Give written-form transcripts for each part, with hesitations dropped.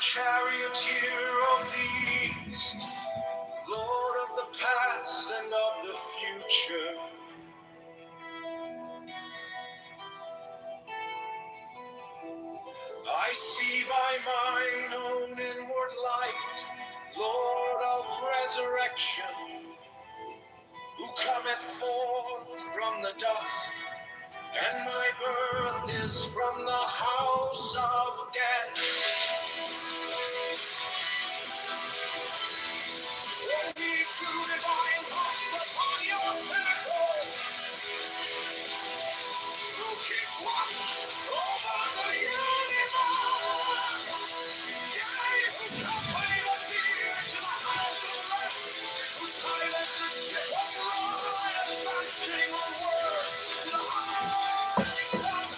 Charioteer of the East, Lord of the past and of the future, I see by mine own inward light, Lord of resurrection, who cometh forth from the dust, and my birth is from the house of death. O ye true divine hearts upon your pinnacles, who keep watch over the universe. Yea, who company the deer to the house of rest, who pilot the ship of Roy, advancing onwards to the heights of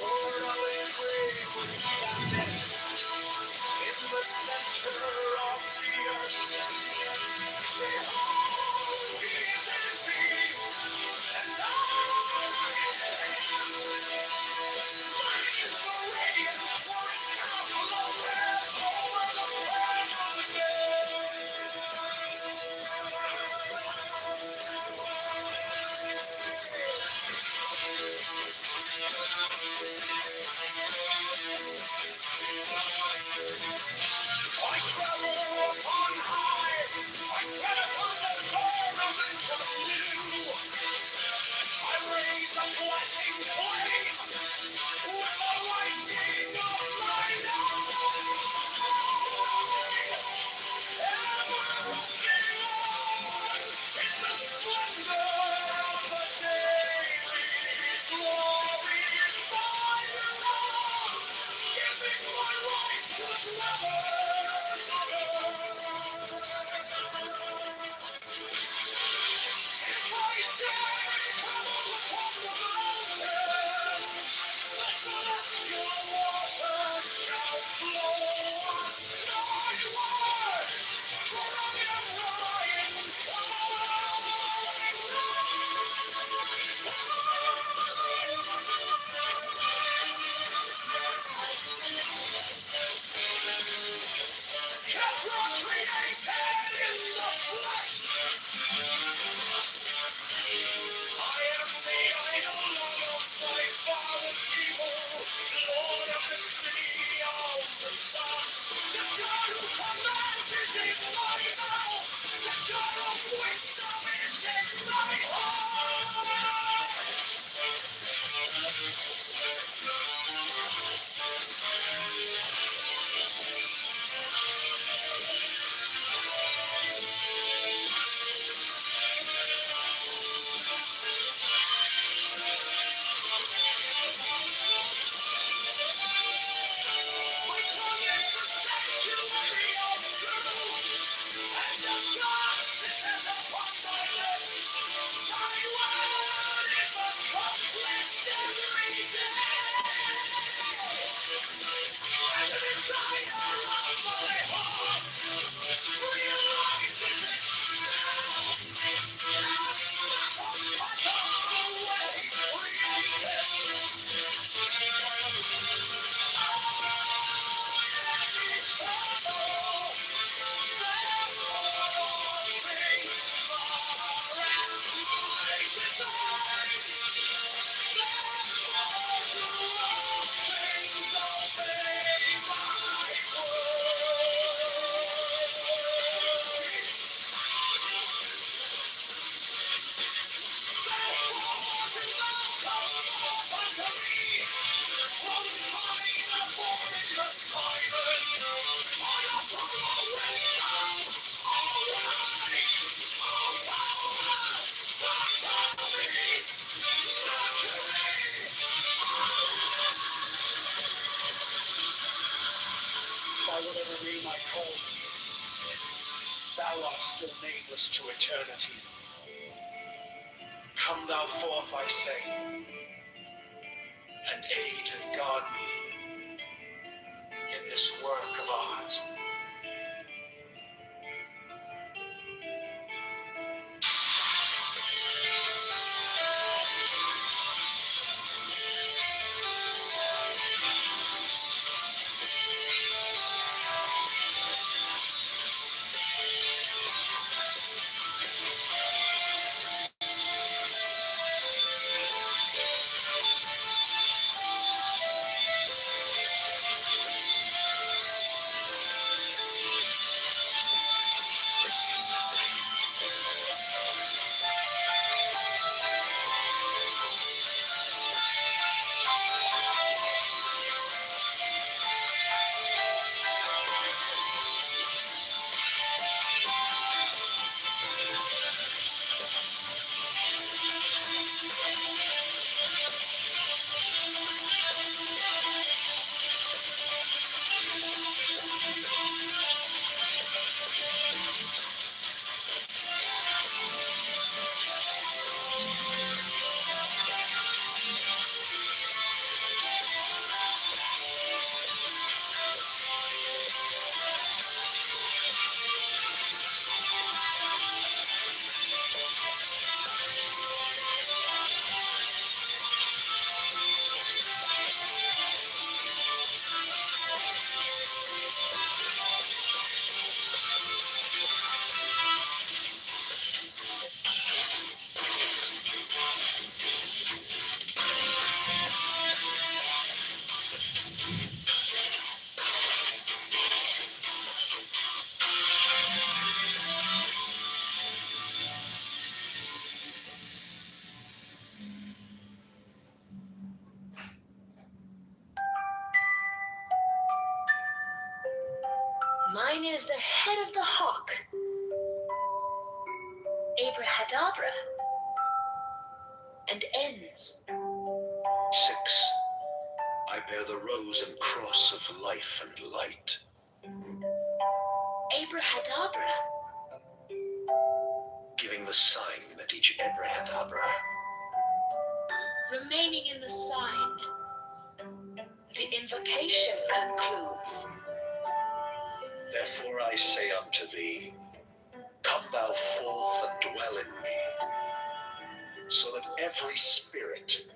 Lord, I was wayward standing in the center of the earth. Behold, he is in me, and I in him. Mine is the radiance for a careful open over the flame of the I travel upon high, I tread upon the firmament of new. I raise a blessing flame with the lightning of my name. Ever rushing on in the splendor of the daily glory. Fire on, giving my life to the dwellers of earth. If I stand upon the mountains, the celestial waters shall flow as my word, for I am Ryan, Kitover created in the flesh. I am the idol of my father Kitover, Lord of the sea, of the sun. The God who commands is in my mouth. The God of wisdom is in my heart. My tongue is the sanctuary of truth, and the God sitteth upon my lips. My word is accomplished every day. And the desire of my heart realizes itself as matter away created. By whatever name I call thee, thou art still nameless to eternity. Come thou forth, I say, and aid and guard me in this work of art. Mine is the head of the hawk, Abrahadabra, and ends. 6. I bear the rose and cross of life and light. Abrahadabra, giving the sign at each Abrahadabra. Remaining in the sign, the invocation concludes. Therefore I say unto thee, come thou forth and dwell in me, so that every spirit,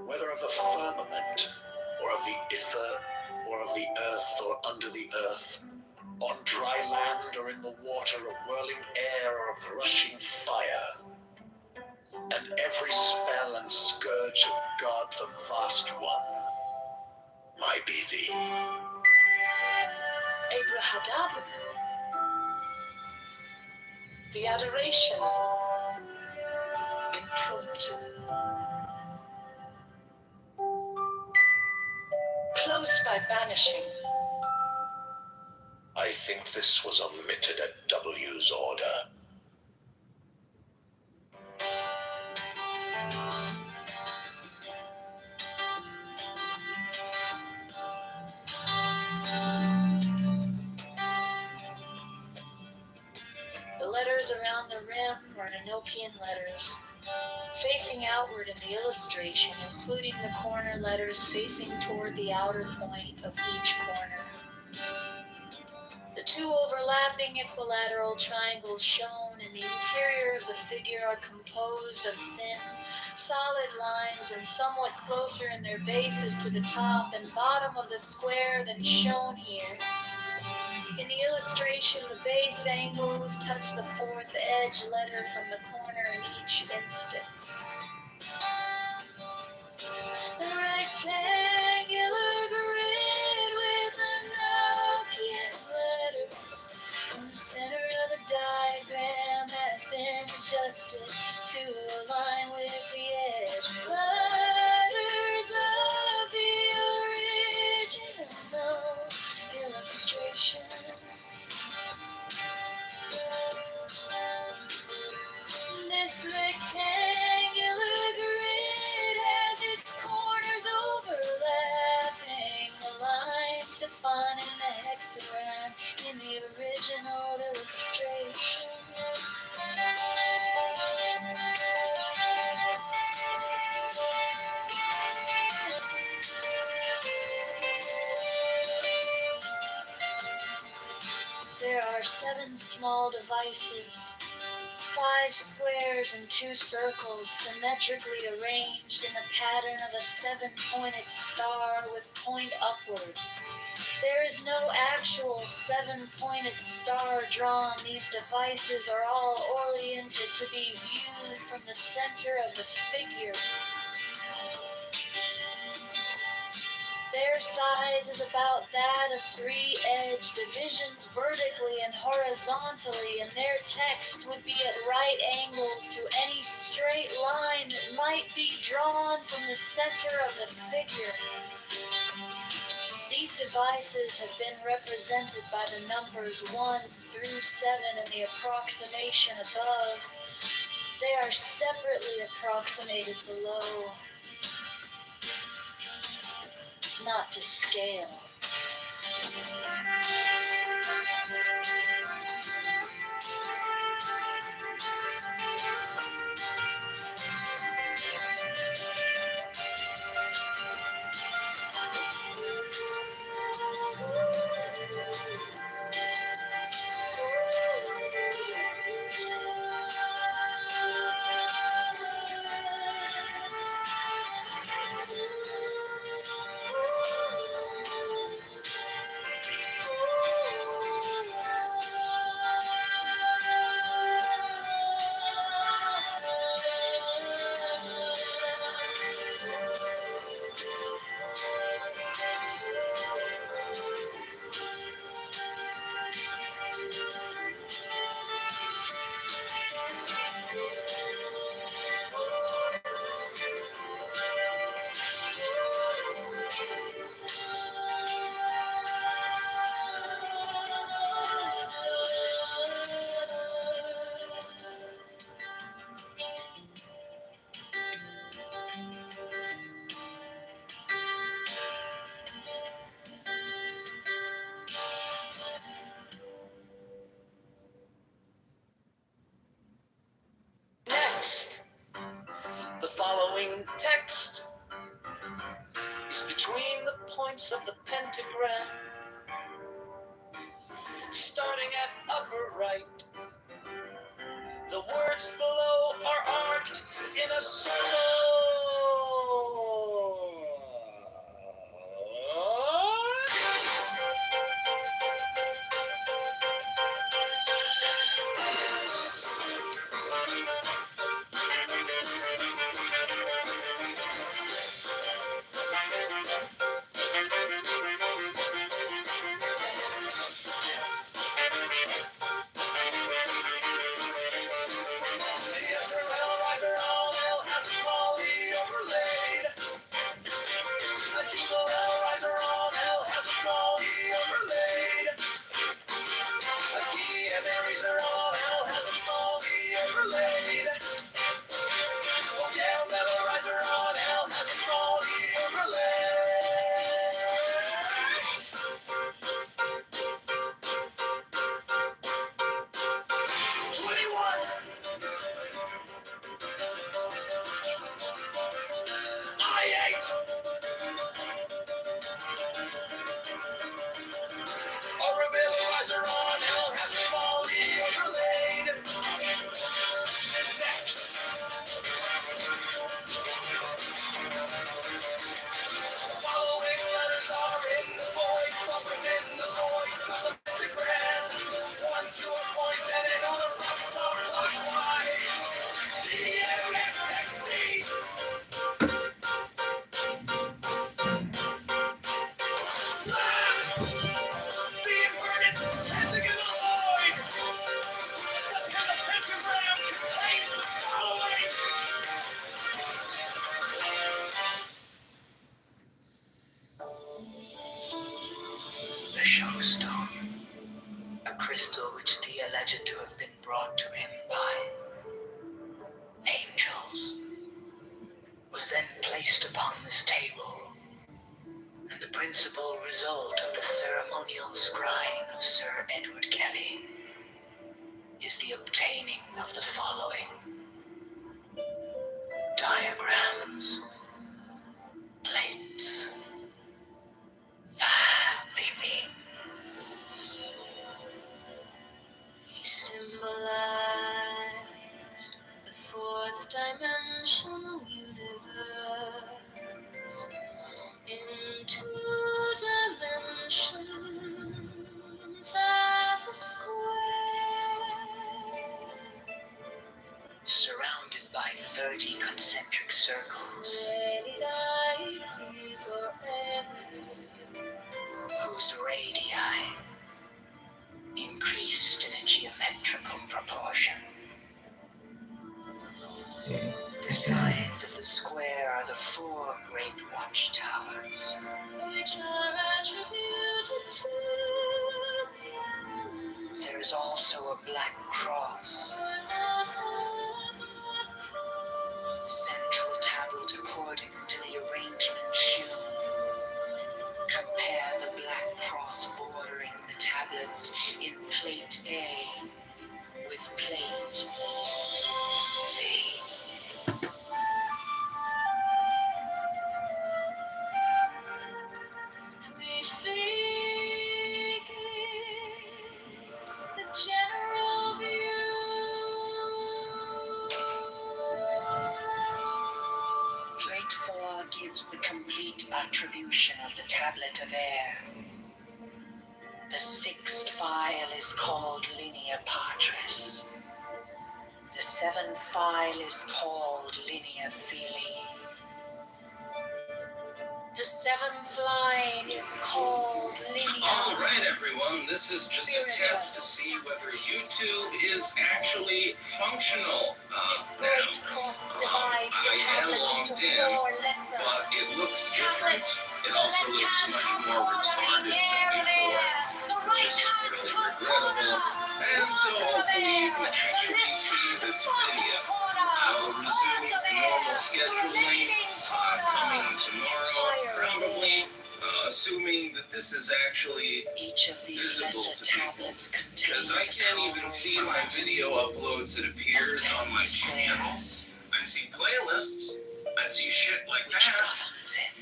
whether of the firmament, or of the ether, or of the earth, or under the earth, on dry land or in the water, of whirling air or of rushing fire, and every spell and scourge of God the Vast One, might be thee. Abrahadabra, the adoration, impromptu. Close by banishing. I think this was omitted at W's order. The letters around the rim are Enochian letters, facing outward in the illustration, including the corner letters facing toward the outer point of each corner. The two overlapping equilateral triangles shown in the interior of the figure are composed of thin, solid lines and somewhat closer in their bases to the top and bottom of the square than shown here. In the illustration, the base angles touch the fourth edge letter from the corner in each instance. The rectangular grid with Enochian letters in the center of the diagram has been adjusted to align with the edge letters of the original illustration. This rectangular grid has its corners overlapping the lines defining the hexagram in the original illustration. There are 7 small devices, 5 squares and 2 circles symmetrically arranged in the pattern of a 7-pointed star with point upward. There is no actual 7-pointed star drawn. These devices are all oriented to be viewed from the center of the figure. Their size is about that of 3-edged divisions vertically and horizontally, and their text would be at right angles to any straight line that might be drawn from the center of the figure. These devices have been represented by the numbers 1 through 7 in the approximation above. They are separately approximated below. Not to scale. Next, the following text is between the points of the pentagram, starting at upper right. The words below are arced in a circle. The Showstone, a crystal which Dee alleged to have been brought to him by angels, was then placed upon this table, and the principal result of the ceremonial scrying of Sir Edward Kelly is the obtaining of the following diagrams, plates, viewing. He symbolized the fourth dimensional universe in 2 dimensions as a square, surrounded by 30 concentric circles, whose radii increased in a geometrical proportion. The sides of the square are the 4 great watchtowers, which are attributed to the elements. There is also a black cross, central tablet according to the arrangement shown. Compare the black cross bordering the tablets in plate A with plate B. Plate V gives the general view. Plate 4 gives the complete attribution of the tablet of air. The 6th file is called Linea Patris. The 7th file is called Linea Filii. The 7th line is called Linea. All right, everyone. This is just a test to see whether YouTube is actually functional. This great cross divides the tablet into 4 lesser. But it looks different. It also looks much more retarded than before, which is really regrettable. And so hopefully you can actually see this video. I will resume normal scheduling coming tomorrow, probably, assuming that this is actually each of these lesser tablets contains a can't even see my video uploads. It appears on my channel. I see playlists. I see shit like that.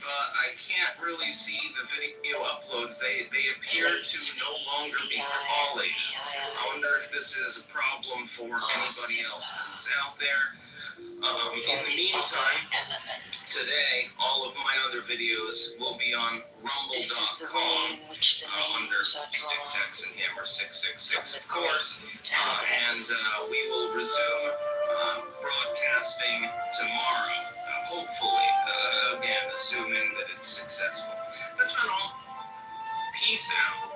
But I can't really see the video uploads. They appear to no longer be calling. I wonder if this is a problem for anybody else who's out there. In the meantime, today, all of my other videos will be on rumble.com under StickSex and Hammer 666, of course. And we will resume broadcasting tomorrow, hopefully, again, assuming that it's successful. That's been all. Peace out.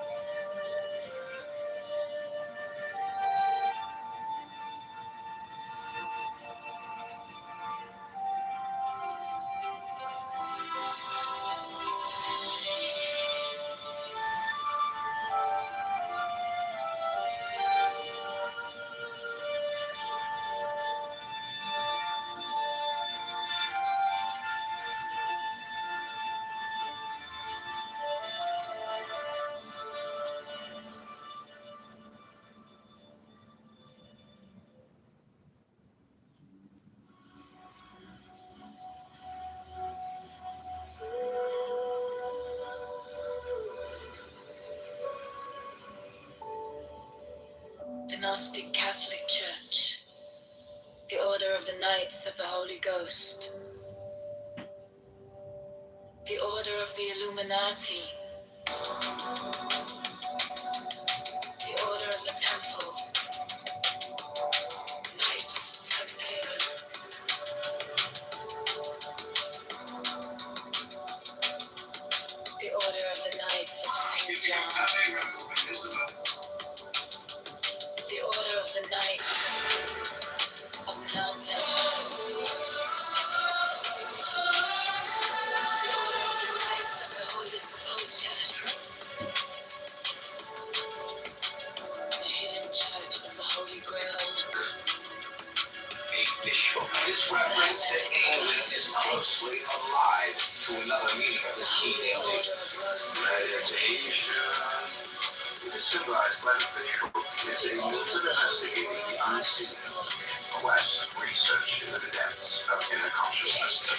The Gnostic Catholic Church, the Order of the Knights of the Holy Ghost, the Order of the Illuminati, the Order of the Temple, Knights Templar, the Order of the Knights of St. John, the Order of the Knights of Mountain, the Order of the Knights of the Holy Sepulchre, the Hidden Church of the Holy Grail. This reference to England is closely allied to another meaning of this emailing. Meditation. It is civilized beneficial. It's a means of investigating the unseen. Quest, research into the depths of inner consciousness. A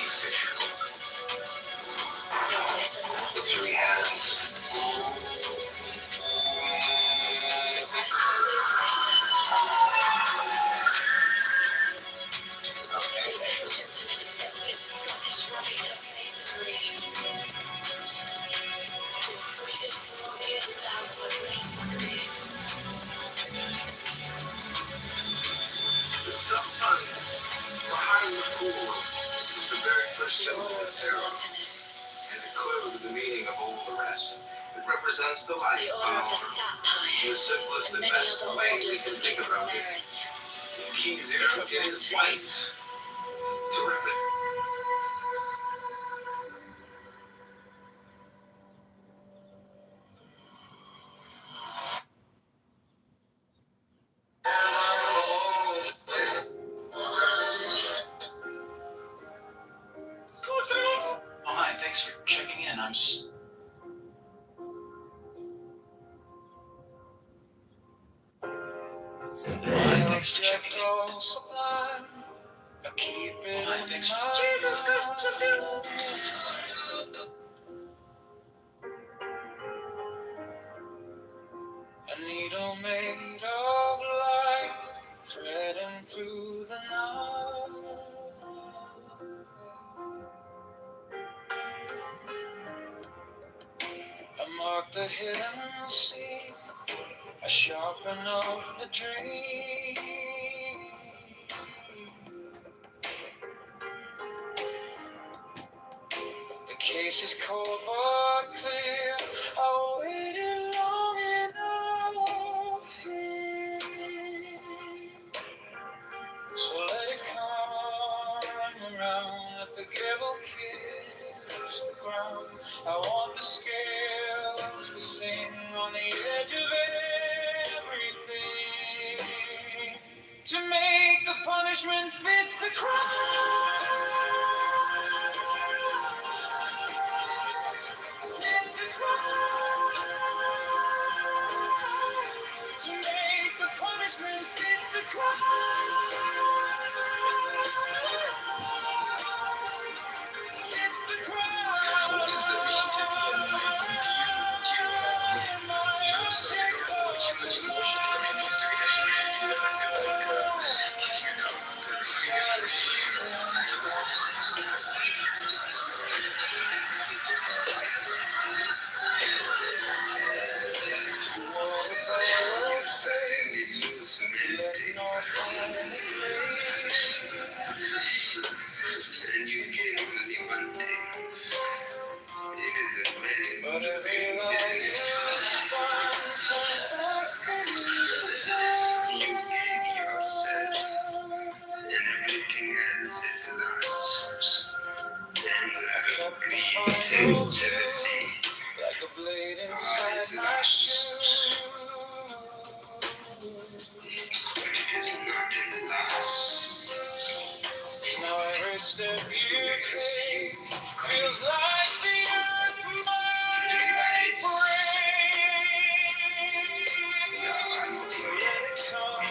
fish hook. The three hands. The subtitle behind the pool is the very first symbol of tarot, and the clue to the meaning of all the rest. It represents the life The of Order our of the Sapphire, the simplest and and many best other way we orders can of think equal about this. merit. Key 0 is white. Terrific. Oh, hi, thanks for checking in. Thanks for checking in. Hi, thanks for... Jesus Christ, it's you! A needle made of light, threading through the night. I mark the hidden sea, I sharpen up the dream. The case is cold but clear, I waited long enough here. So let it come around, let the gavel kiss the ground. I want the scales to sing on the edge of everything, to make the punishment fit the crime. Fit the crime. What does it mean to be a man? Do you have some human emotions? I mean, used to be angry. Do you ever feel like kicking your dog or getting free? And you get only one thing. It is a very But every lie you spun turns back beneath the sun. you gave yourself, and everything else is lost. And out of greed, jealousy, Like a blade all inside is my lost. shoe. But it is not in loss. Now every step you take feels like the earth might break. So let it come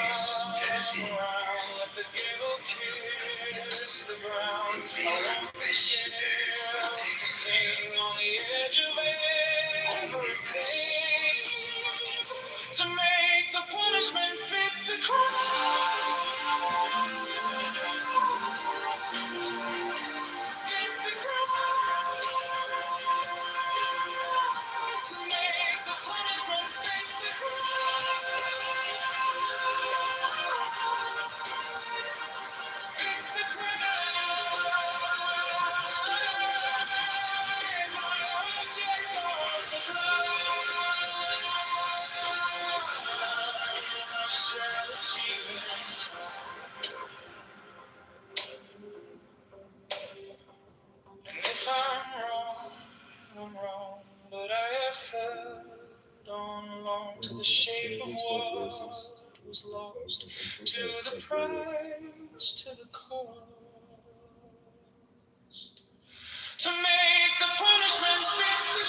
around, let the devil kiss the ground. I want the scales to sing on the edge of everything, to make the punishment fit the crime. And if I'm wrong, I'm wrong, but I have held on long to the shape of what was lost, to the price, to the cost, to make the punishment fit the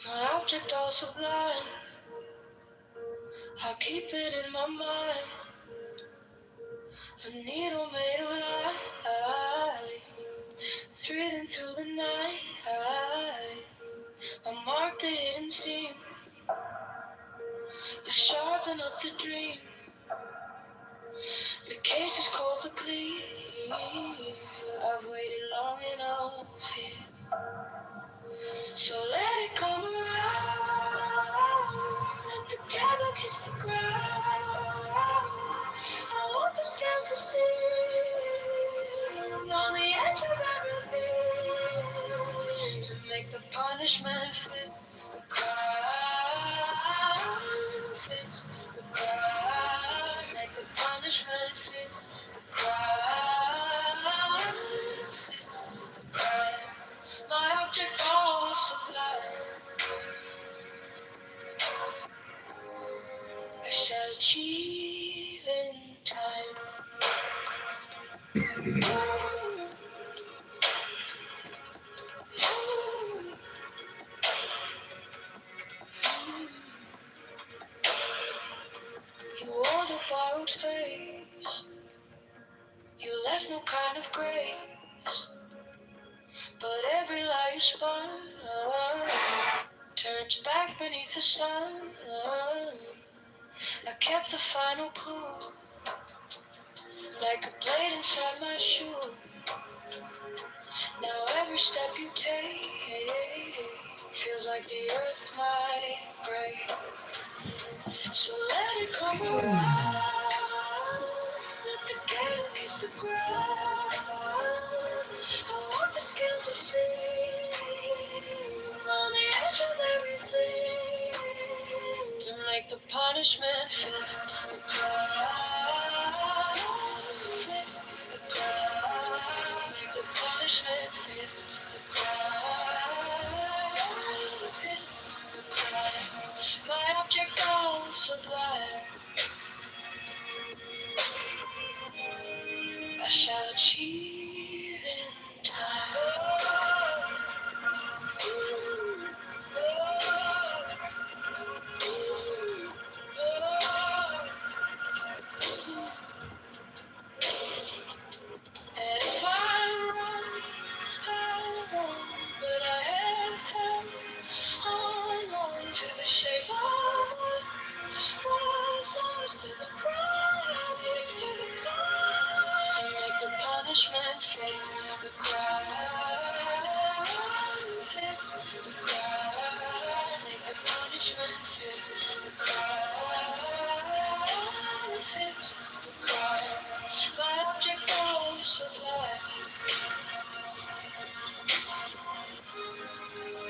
my object all sublime, I keep it in my mind. A needle made of light, threading through the night. I mark the hidden seam, I sharpen up the dream. The case is cold but clean. I've waited long enough here, so let it come around. Let the gather kiss the ground. I want the scales to see on the edge of everything, to make the punishment fit the crime, fit the crime, make the punishment fit the crime, fit the crime. My object all sublime, I shall achieve in time. You wore the borrowed face, you left no kind of grace, but every lie you spun turns back beneath the sun. I kept the final clue, like a blade inside my shoe. Now every step you take feels like the earth might break. So let it come around. Let the gale kiss the ground. I want the scales to sing on the edge of everything to make the punishment fit the crowd. Fit the crowd. Make the punishment fit the crowd. Fit the crowd. My object all sublime, I shall achieve in time. And if I'm wrong, I'm wrong, but I have held on to the shape of what was lost to the promise, to the promise, to make the punishment fit the crowd, fit the crowd, make the punishment fit the crowd, fit the crowd. My object all sublime,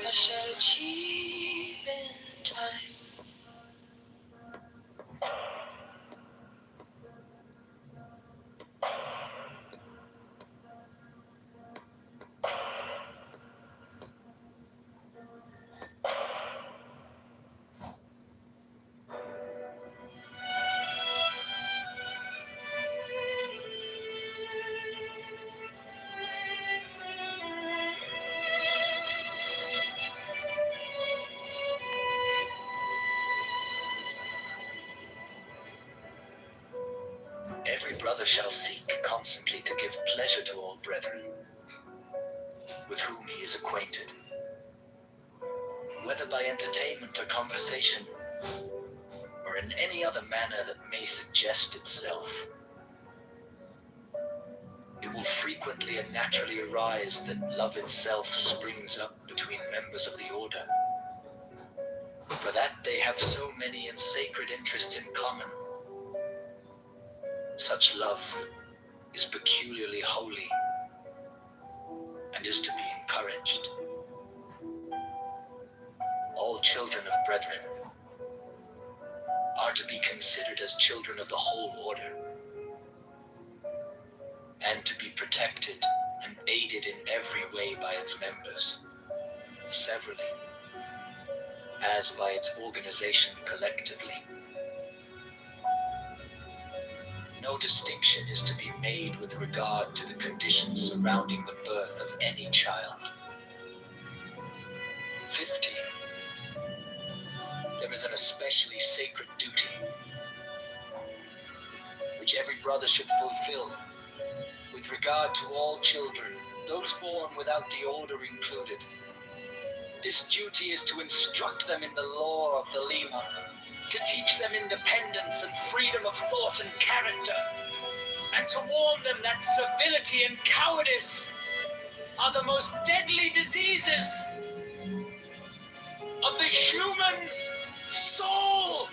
I shall achieve in time. Every brother shall seek constantly to give pleasure to all brethren, with whom he is acquainted, whether by entertainment or conversation, or in any other manner that may suggest itself. It will frequently and naturally arise that love itself springs up between members of the order, for that they have so many and sacred interests in common. Such love is peculiarly holy and is to be encouraged. All children of brethren are to be considered as children of the whole order, and to be protected and aided in every way by its members, severally, as by its organization collectively. No distinction is to be made with regard to the conditions surrounding the birth of any child. 15. There is an especially sacred duty which every brother should fulfill with regard to all children, those born without the order included. This duty is to instruct them in the law of the Lima, to teach them independence and freedom of thought and character, and to warn them that servility and cowardice are the most deadly diseases of the human soul.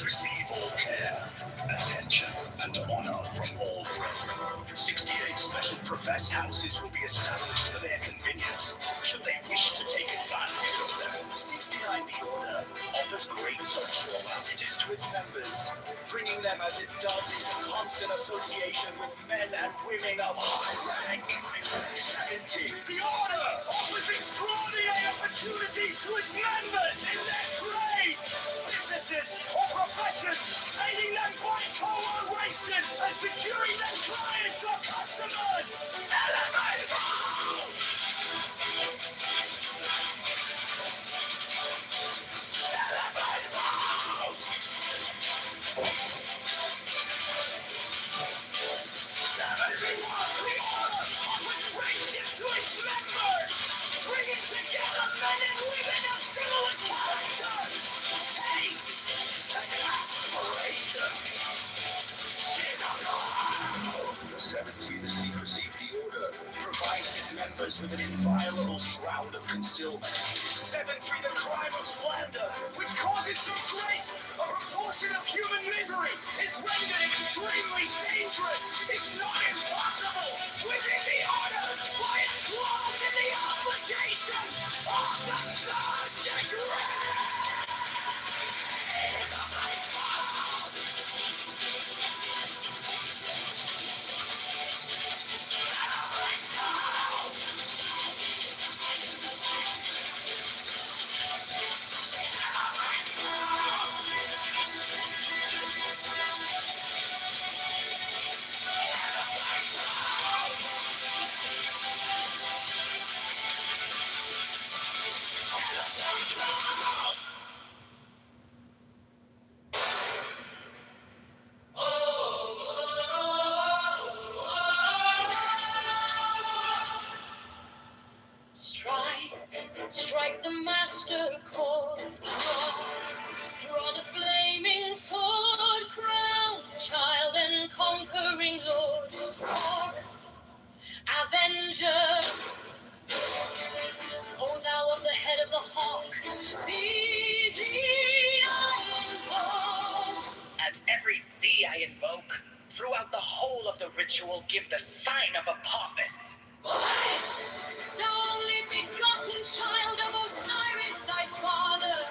Receive all care, attention, and honor from all brethren. 68 special professed houses will be established for their convenience, should they wish to take advantage of them. 69B Order offers great social advantages to its members, bringing them as it does into constant association with men and women of high rank. 70. The Order offers extraordinary opportunities to its members in their trades, businesses, or professions, aiding them by cooperation and securing their clients or customers. Friendship to its members, bringing together men and women of similar character, taste, and aspiration. King of the house. 70, the secret safety order provides its members with an inviolable shroud of concealment. 70, the crime of slander, which causes so great a proportion of human misery, is rendered extremely dangerous, if not impossible, within the order by a clause in the obligation of the third degree. Strike the master chord, draw the flaming sword, crown child and conquering lord, Horus, avenger, O thou of the head of the hawk, thee I invoke. At every thee I invoke, throughout the whole of the ritual give the sign of Apophis. Thou only begotten child of Osiris thy father,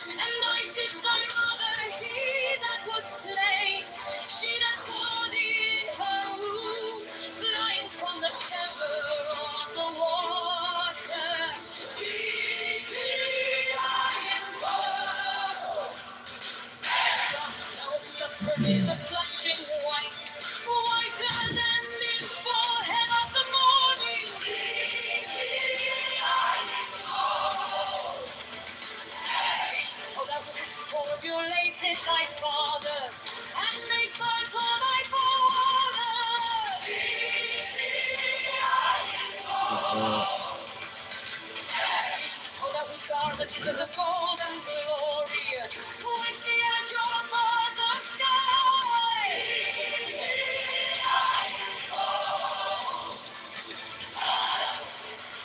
and Isis thy mother, he that was slain, she that bore thee in her womb, flying from the terror of the water. Thee I invoke. Is a flashing white, whiter than the forehead of the morning. Oh, thou hast formulated thy father, and made fertile thy father. Oh, that was garments of the golden glory, with the edge of birds of sky.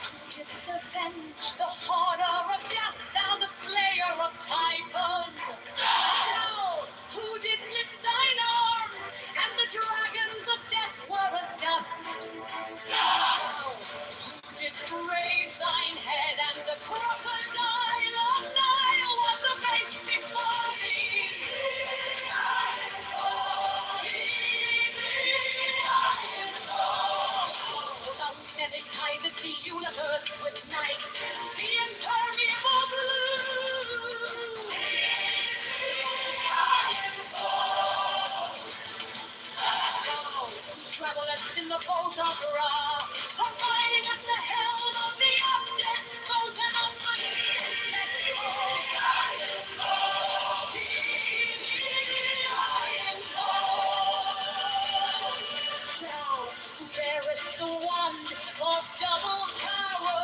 Who didst avenge the horror of death, thou the slayer of Typhon? Thou, who didst lift thine arms, and the dragons of death were as dust? Thou, who didst raise thine head, and the crocodile of Nile was abased before thee? Those menace hide the universe with night, the impermeable blue. Travelest in the boat of Ra, abiding at the helm of the up-deck boat and of the sink-deck boat. Thou who bearest the wand of double power.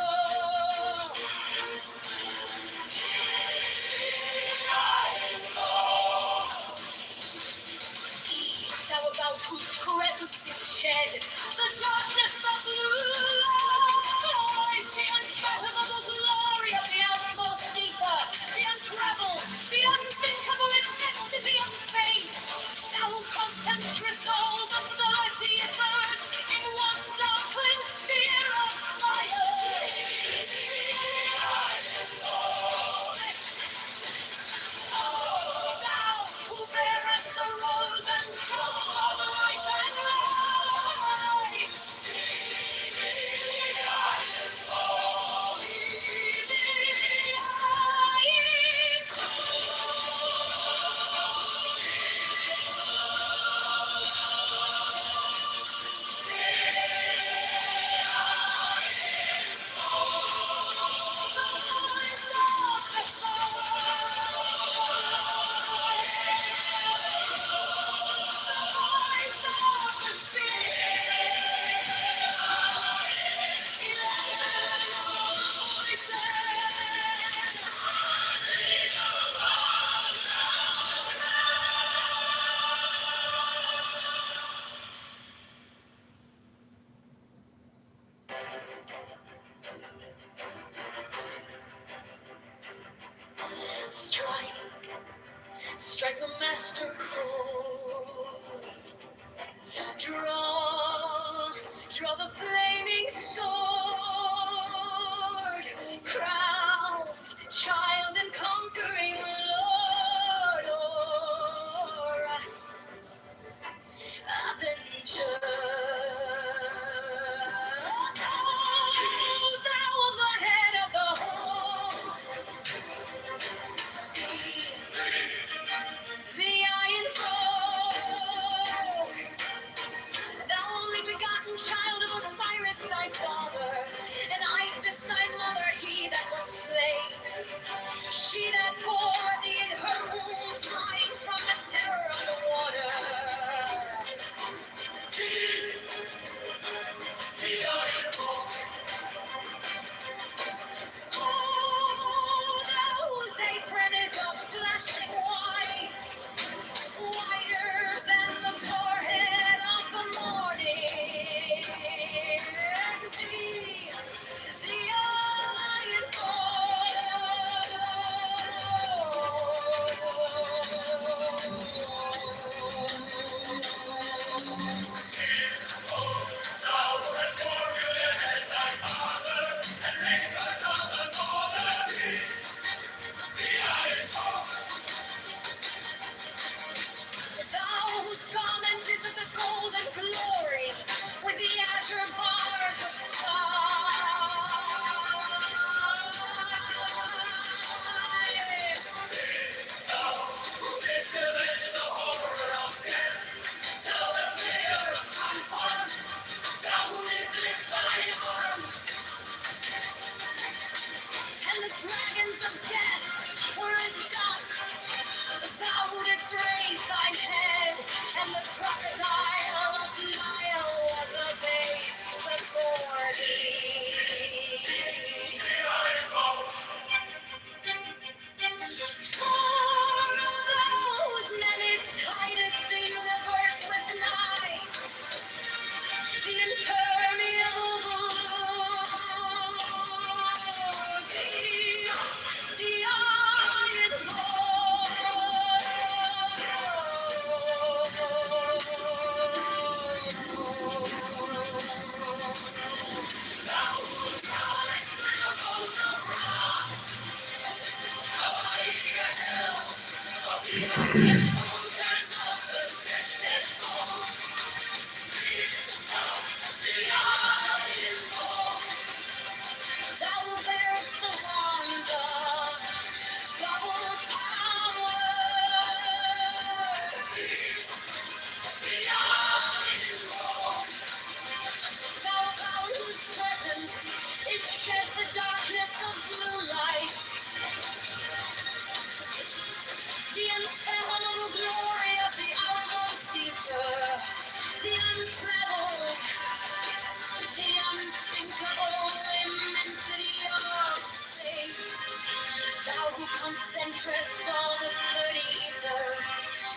Thou about whose presence is shed the darkness of blue light, the unfathomable glory of the outmost ether, the untraveled, the unthinkable immensity of space. Thou who contempt resolve the 30 ethers in one darkling sphere of fire. Thou who bearest the rose and cross of life and light. Strike the master chord. Draw the flaming sword. Crowned child and conquering lord o'er us. Avenger, thou of the head of the home, the iron throne, thou only begotten child of Osiris thy father, and Isis thy mother, he that was slain, she that bore thee in her womb, flying from the terror of the water. See iron folk. Oh, those apron is a flashing white, whiter than the forehead of the morning. The iron whose garment is of the golden glory, with the azure bars of sky. This avenge the horror of death, thou the slayer of Typhon, thou who didst lift thine arms, and the dragons of death were as dust. Thou who didst raise thine head, and the crocodile of Nile was abased before thee. For those menace hideth the universe with night, the impermeable blue, the iron thou bearest the wand of double power. Thou about whose presence is shed the darkness of blue light. The ineffable glory of the outmost ether, the untraveled, the unthinkable immensity of space. Thou who concentrest all the 30 ethers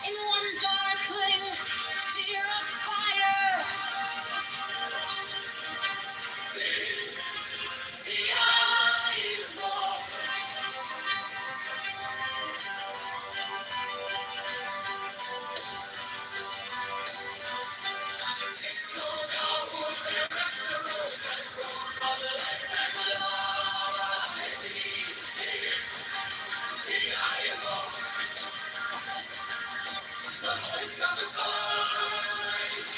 in one darkling sphere of fire. The evil. So thou who bearest the rose and cross of life and life, the evil. The voice of the five,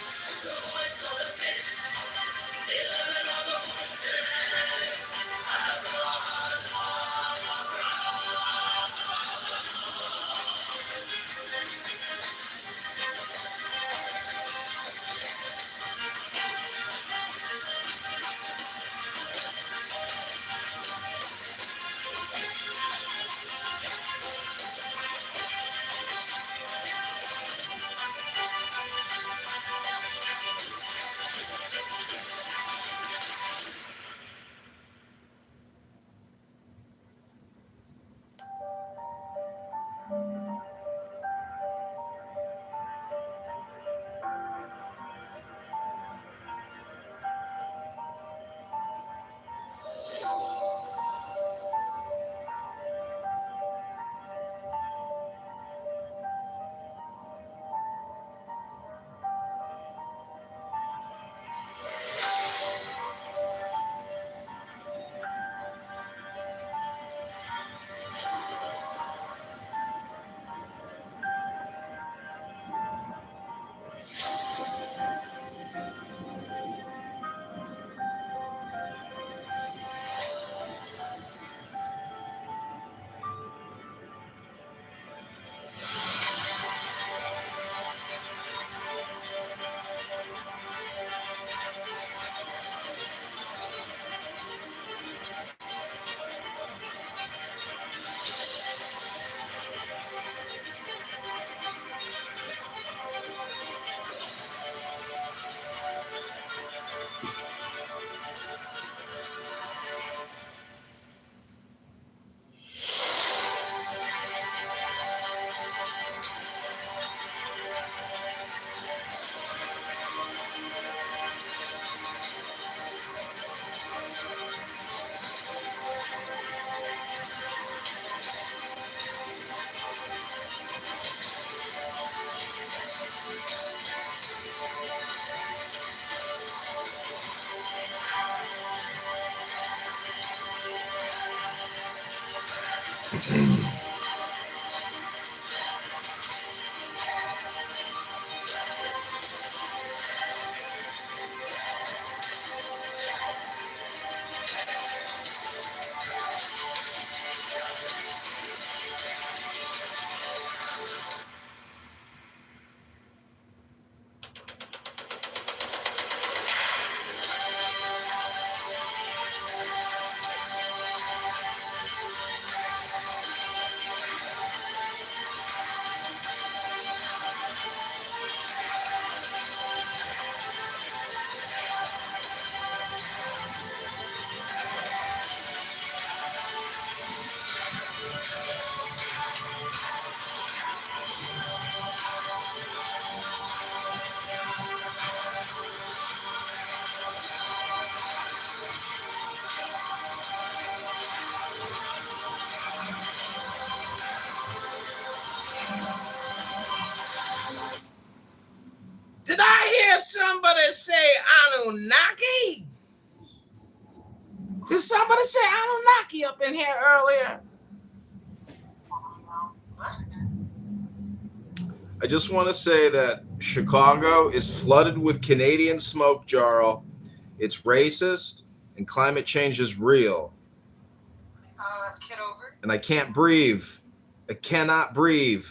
the voice of the six, 11 other voices. Did I hear somebody say Anunnaki? Did somebody say Anunnaki up in here earlier? I just want to say that Chicago is flooded with Canadian smoke, Jarl. It's racist, and climate change is real. Oh, that's Kitover. And I can't breathe. I cannot breathe.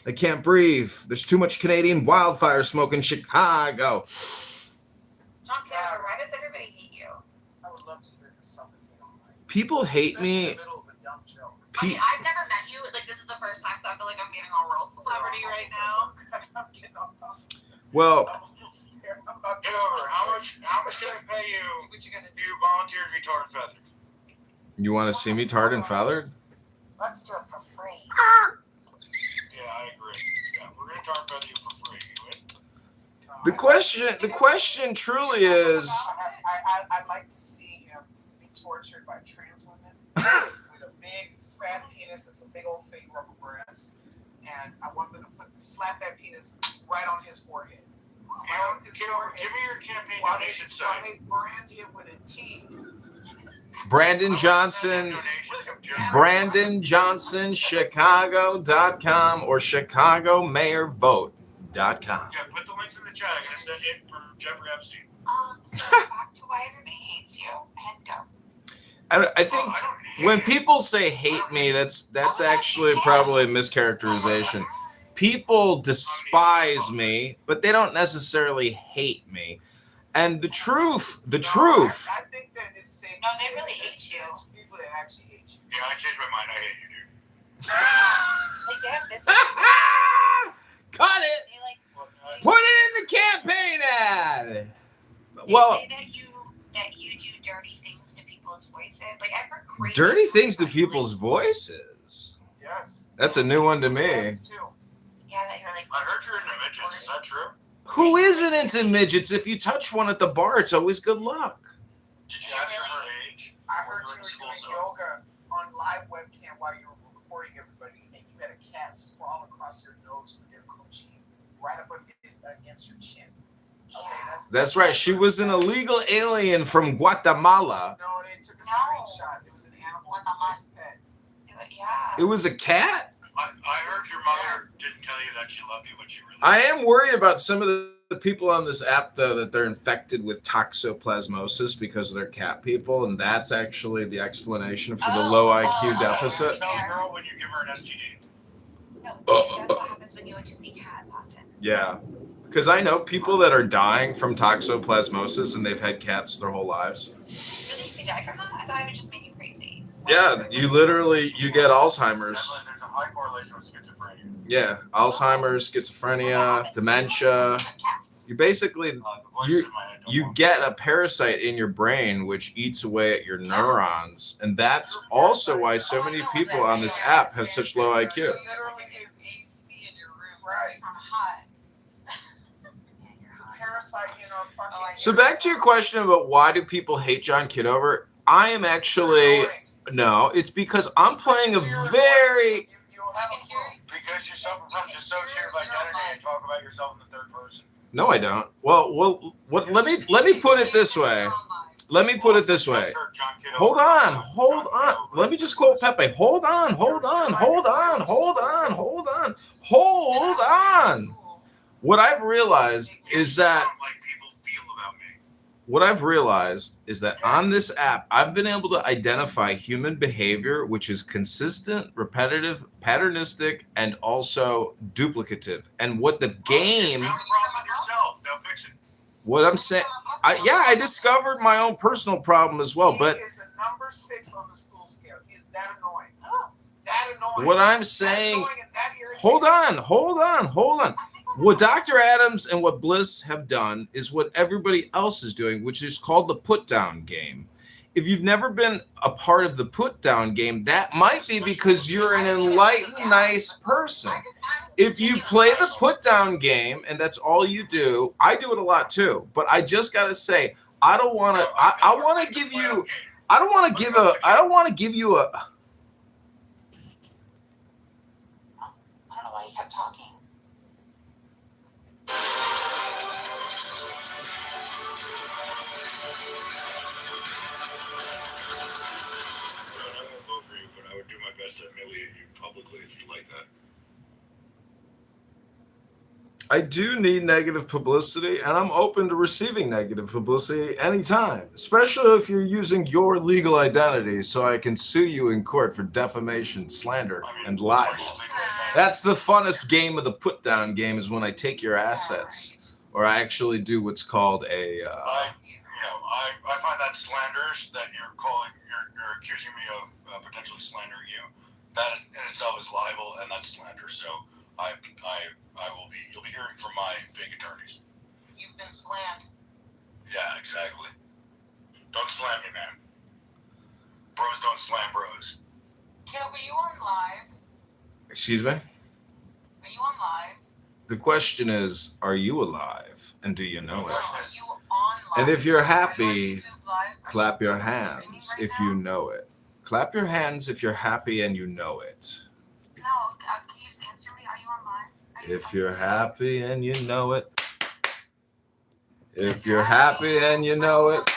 I can't breathe. There's too much Canadian wildfire smoke in Chicago. John Kitover, why does everybody hate you? I would love to hear this something you don't like. People hate Especially in me. the middle of a dumb joke. I mean, I've never met you. Like, this is the first time, so I feel like I'm getting a real celebrity right now. I'm getting off. Well, I'm almost there. I'm about to Kitover, how much can I pay you What you gonna if do? you volunteer to be tarred and feathered? you want to see me tarred and feathered? Let's do it for free. Yeah, I agree. Yeah, we're gonna tar and feather you for free. You in? The question truly is, I'd like to see him be tortured by trans women with a big fat penis and some big old fake rubber breasts, and I want them to slap that penis right on his forehead. Right on his Kitover, forehead. give me your campaign While donation they site. brand him with a T. Brandon Johnson, Brandon Johnson, Chicago.com or ChicagoMayorVote.com. Yeah, put the links in the chat. I'm gonna send it for Jeffrey Epstein. So back to why everybody hates you, and go. I think when people say hate me, that's actually probably a mischaracterization. People despise me, but they don't necessarily hate me. And the truth, I think that it's safe. No, to they say really that hate you. there's people that actually hate you. Yeah, I changed my mind. I hate you, dude. Like, they have this. Cut it! They like. Put it in the campaign ad. They Well, say that you do dirty things to people's voices. Like, I've heard crazy. dirty stories things to about you, people's voices. Yes. That's a new one to me. Yes, too. Yeah, that you're like. I heard you're into midgets. Is that true? Who isn't into midgets? If you touch one at the bar, it's always good luck. Did you ask her her age? I heard you were doing yoga on live webcam while you were recording everybody, and you had a cat sprawl across your nose with your coochie right up against your chin. Okay, That's right. She was an illegal alien from Guatemala. No, they took a screenshot. It was an animal. It was a pet. Yeah. It was a cat? I heard your mother didn't tell you that she loved you, but she really. I am worried about some of the people on this app, though, that they're infected with toxoplasmosis because they're cat people, and that's actually the explanation for the low IQ deficit. Tell the girl when you give her an STD. No, that's what happens when you want to be cats often. Yeah, because I know people that are dying from toxoplasmosis, and they've had cats their whole lives. Really, you die from that? I thought it would just make you crazy. Yeah, you get Alzheimer's. There's a high correlation with schizophrenia. Yeah, Alzheimer's, schizophrenia, dementia. You basically The voices in my head don't you work. get a parasite in your brain which eats away at your neurons, and that's also why so many people on this app have such low IQ. You literally get AC in your room. Right. It's not hot. It's a parasite in our fucking. So back to your question about why do people hate John Kitover, I am actually no, it's because I'm playing a very Because you're self-associated with identity and talk about yourself in the third person. no, I don't. Well, let me put it this way. let me put it this way. Hold on. Let me just quote Pepe. Hold on. What I've realized is that on this app, I've been able to identify human behavior which is consistent, repetitive, patternistic, and also duplicative. And what the game, what I'm saying, I discovered my own personal problem as well. But He is a number 6 on the stool scale. He's that annoying. That annoying. what I'm saying, hold on. What Dr. Adams and what Bliss have done is what everybody else is doing, which is called the put down game. If you've never been a part of the put down game, that might be because you're an enlightened, nice person. If you play the put down game and that's all you do, I do it a lot too. But I just got to say, I don't want to give you a I don't know why he kept talking. I won't vote for you, but I would do my best to humiliate you publicly if you like that. I do need negative publicity, and I'm open to receiving negative publicity anytime, especially if you're using your legal identity so I can sue you in court for defamation, slander, and libel. That's the funnest game of the put-down game, is when I take your assets, or I actually do what's called a... I find that slanderous that you're accusing me of potentially slandering you. That in itself is libel, and that's slander. So you'll be hearing from my fake attorneys. You've been slammed. Yeah, exactly. Don't slam me, man. Bros don't slam bros. Kid, were you on live? Excuse me? Are you on live? The question is, are you alive? And do you know it? Are you on live? And if you're happy, clap your hands if you know it. Clap your hands if you're happy and you know it. No, can you just answer me? Are you on live? If you're happy and you know it. If you're happy and you know it.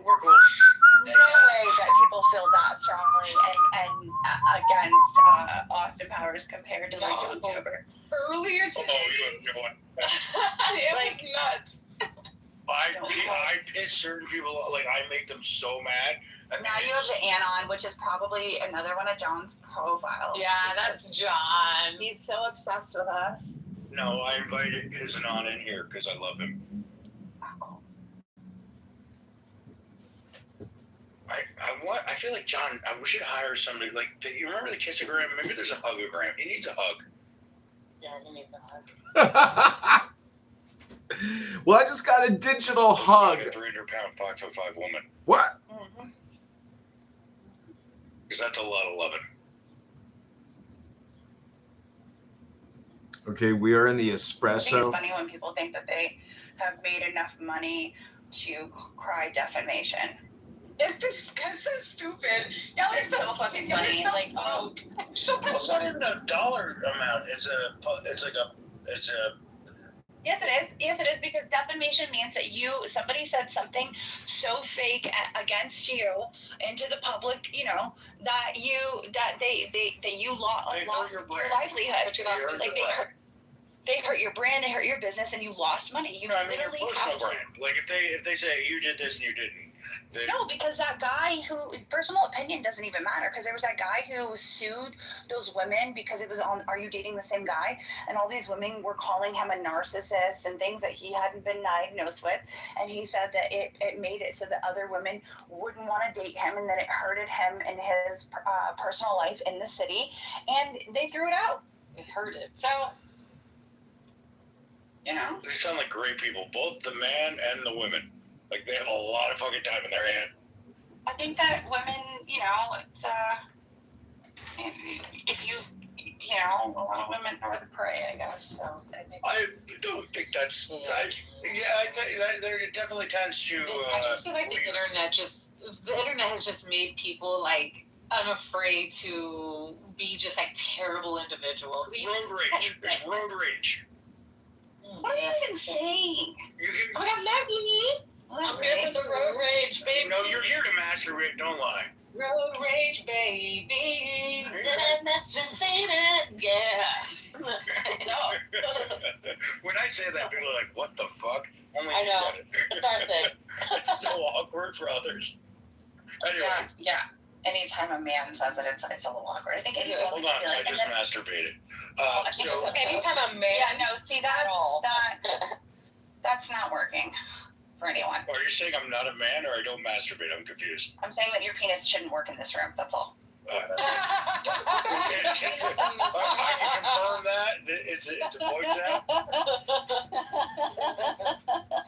We're cool. No way that people feel that strongly and against Austin Powers compared to like Kitover. Earlier today, it was nuts. I piss certain people, like I make them so mad. Now you have the Anon, which is probably another one of John's profiles. Yeah, that's John. He's so obsessed with us. No, I invited his Anon in here because I love him. I feel like John. We should hire somebody like. You remember the kissogram? Maybe there's a hugogram. He needs a hug. Yeah, he needs a hug. Well, I just got a digital hug. Like a 300-pound, 5'5" woman. What? Mm-hmm. Because that's a lot of loving. Okay, we are in the I think espresso. it's funny when people think that they have made enough money to cry defamation. It's so stupid. Y'all are so fucking funny. So like, broke. It's not even a dollar amount. It's a. Yes, it is. Yes, it is, because defamation means that somebody said something so fake against you into the public, that you lost your livelihood. Like they hurt your brand, they hurt your business, and you lost money. You literally have to. Like if they say you did this and you didn't. No, because that guy personal opinion doesn't even matter, because there was that guy who sued those women because it was on Are You Dating the Same Guy? And all these women were calling him a narcissist and things that he hadn't been diagnosed with. And he said that it made it so that other women wouldn't want to date him and that it hurted him in his personal life in the city. And they threw it out. It hurt it. So, They sound like great people, both the man and the women. Like, they have a lot of fucking time in their hand. I think that women, it's if you a lot of women are the prey, I guess. So I don't think that's. I tell you that there definitely tends to. I just feel like the internet has just made people like unafraid to be just like terrible individuals. Road rage. It's road rage. What are you even saying? Oh my God, Leslie! I'm here for the road rage, baby. No, you're here to masturbate. Don't lie. Road rage, baby. Then that's just it. Yeah. So. When I say that, people are like, "What the fuck?" Only I know. You get it. It's our thing. It's so awkward for others. Anyway. Yeah. Anytime a man says it, it's a little awkward. I think any woman Hold can on, be like, I just masturbated. So anytime a man. Yeah, no, see, that's not working for anyone. are you saying I'm not a man or I don't masturbate? I'm confused. I'm saying that your penis shouldn't work in this room. That's all. I can confirm that. It's a voice now.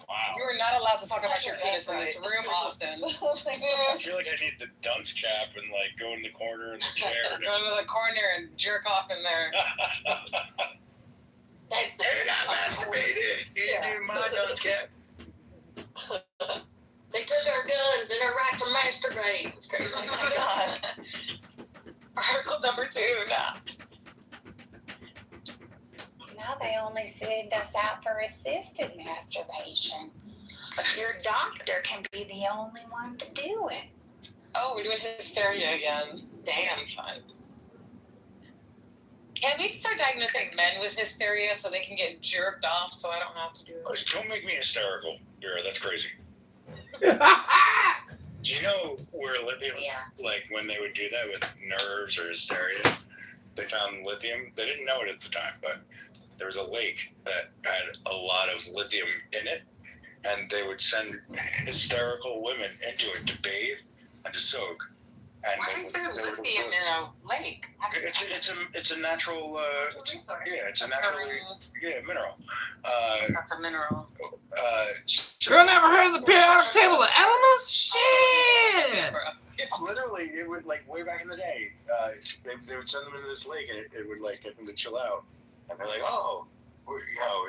Wow. You are not allowed to talk about your penis in this room, Austin. I feel like I need the dunce cap and like go in the corner in the chair. Go to the corner and jerk off in there. That's the masturbated. You do my dunce cap. They took our guns and our right to masturbate. It's crazy. Oh my God. Article number 2 now. Now they only send us out for assisted masturbation. But your doctor can be the only one to do it. Oh, we're doing hysteria again. Damn fun. Can we start diagnosing men with hysteria so they can get jerked off so I don't have to do it? Don't make me hysterical, Vera. That's crazy. Do you know where lithium, like when they would do that with nerves or hysteria, they found lithium? They didn't know it at the time, but there was a lake that had a lot of lithium in it, and they would send hysterical women into it to bathe and to soak. And why is there lithium in a lake? It's a natural it's a natural mineral. That's a mineral. Girl, never heard of the periodic table of elements? Shit! Literally, it would like way back in the day. They would send them into this lake, and it would like get them to chill out. And they're like, oh,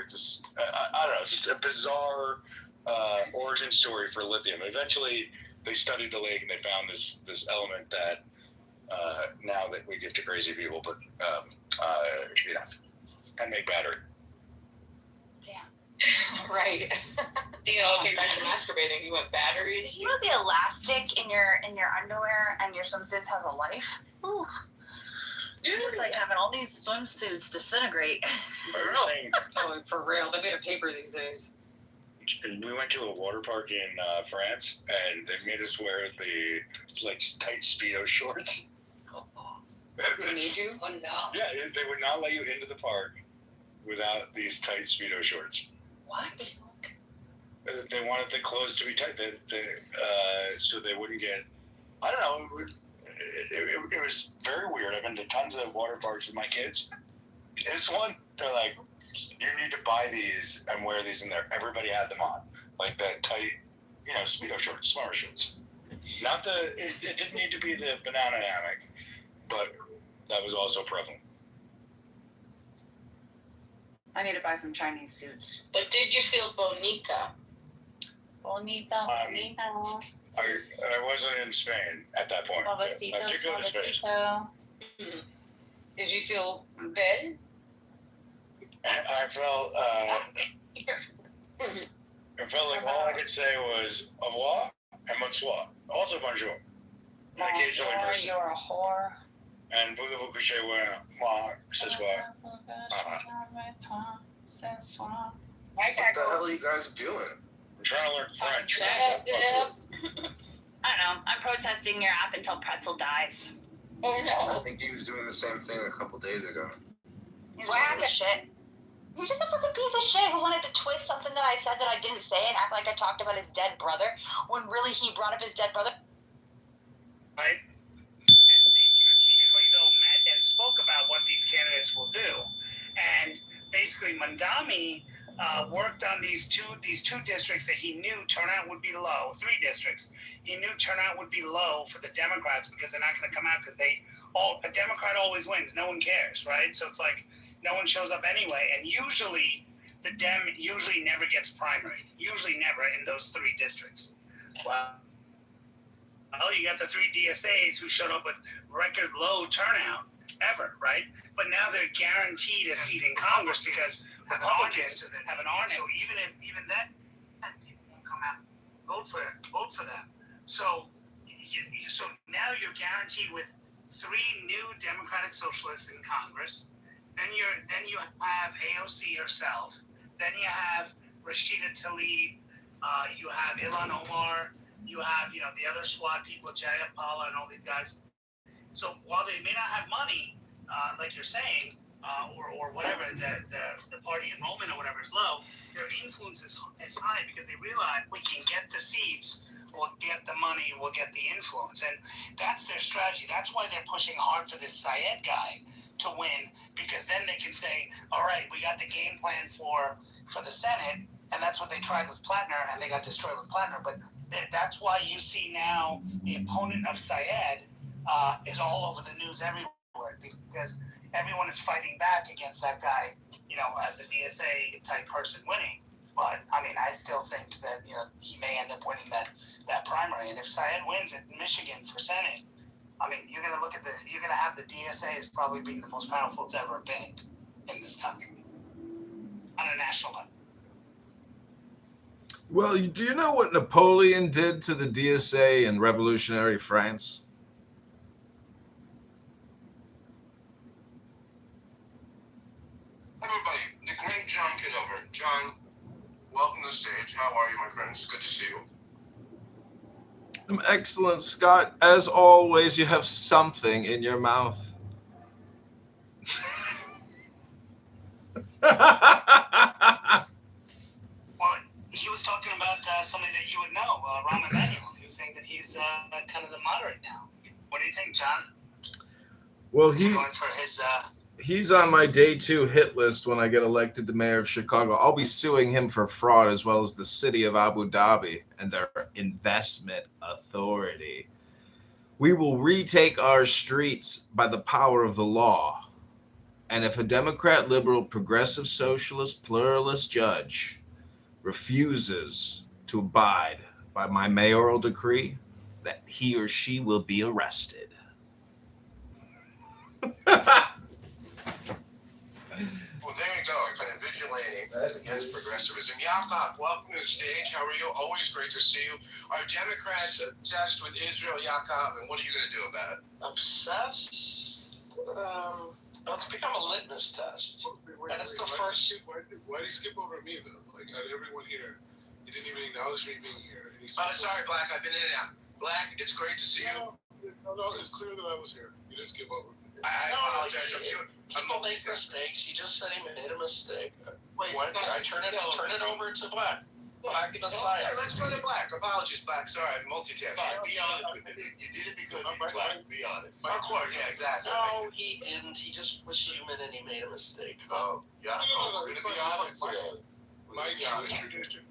it's just I don't know. It's just a bizarre origin story for lithium. Eventually, they studied the lake and they found this element that now that we give to crazy people, but can make battery. Right. Okay, back to masturbating. You want batteries? You know the elastic in your underwear and your swimsuits has a life? Ooh. It's like having all these swimsuits disintegrate. Oh, for real. They're made of paper these days. We went to a water park in France, and they made us wear the tight Speedo shorts. They made you? Oh no. Yeah, they would not let you into the park without these tight Speedo shorts. What? They wanted the clothes to be tight, so they wouldn't get. I don't know. It was very weird. I've been to tons of water parks with my kids. This one, they're like, you need to buy these and wear these in there. Everybody had them on, like that tight, Speedo shorts, swimmer shorts. Not it didn't need to be the banana hammock, but that was also prevalent. I need to buy some Chinese suits. But did you feel bonita? Bonita. I wasn't in Spain at that point. I did go to Spain. Did you feel bad? I felt like all I could say was au revoir and bonsoir. Also bonjour. And occasionally merci. You're a whore. And voulez-vous coucher moi ce soir? What the hell are you guys doing? I'm trying to learn French. I don't know. I'm protesting your app until Pretzel dies. Oh I no. think he was doing the same thing a couple days ago. He's a piece of shit. He's just a fucking piece of shit who wanted to twist something that I said that I didn't say and act like I talked about his dead brother when really he brought up his dead brother. Right? And they strategically, though, met and spoke about what these candidates will do. And basically, Mandami worked on these two districts that he knew turnout would be low. 3 districts he knew turnout would be low for the Democrats because they're not going to come out because a Democrat always wins. No one cares, right? So it's like no one shows up anyway, and usually the Dem usually never gets primaried. Usually never in those 3 districts. Well, you got the 3 DSAs who showed up with record low turnout ever, right? But now they're guaranteed a seat in Congress because Republicans have an army. So even that people won't come out vote for them. So now you're guaranteed with 3 new Democratic Socialists in Congress. Then you have AOC herself. Then you have Rashida Tlaib. You have Ilhan Omar. You have the other squad people, Jayapala and all these guys. So while they may not have money, like you're saying, or whatever, the party enrollment or whatever is low, their influence is high because they realize we can get the seats, we'll get the money, we'll get the influence. And that's their strategy. That's why they're pushing hard for this Syed guy to win, because then they can say, all right, we got the game plan for the Senate, and that's what they tried with Plattner, and they got destroyed with Plattner. But that's why you see now the opponent of Syed is all over the news everywhere, because everyone is fighting back against that guy, as a DSA type person winning. But I mean, I still think that he may end up winning that primary. And if Syed wins in Michigan for Senate, I mean, you're gonna have the DSA as probably being the most powerful it's ever been in this country on a national level. Well, do you know what Napoleon did to the DSA in revolutionary France? Everybody, the great John Kitover. John, welcome to the stage. How are you, my friends? Good to see you. I'm excellent, Scott. As always, you have something in your mouth. Well, he was talking about somebody that you would know, Rahm Emanuel. He was saying that he's kind of the moderate now. What do you think, John? Well, Going for his he's on my day 2 hit list when I get elected to mayor of Chicago. I'll be suing him for fraud, as well as the city of Abu Dhabi and their investment authority. We will retake our streets by the power of the law. And if a Democrat, liberal, progressive, socialist, pluralist judge refuses to abide by my mayoral decree, that he or she will be arrested. Well, there you go. Kind of vigilante against progressivism. Yaakov, welcome to the stage. How are you? Always great to see you. Are Democrats obsessed with Israel, Yaakov, and what are you going to do about it? Obsessed? It's become a litmus test. And it's the first. Why did he skip over me, though? Like, out of everyone here, he didn't even acknowledge me being here. Sorry, Black. I've been in and out. Black, it's great to see you. No, it's clear that I was here. You didn't skip over me. I apologize. People make mistakes. He just said he made a mistake. Wait, I turn it over to Black. Black and Messiah. Let's go to Black. Apologies, Black. Sorry, I'm multitasking. Be honest with me. You did it because you're Black. Be honest. Of course, yeah, exactly. No, he didn't. He just was human and he made a mistake. Oh, yeah. No, we're going to be honest.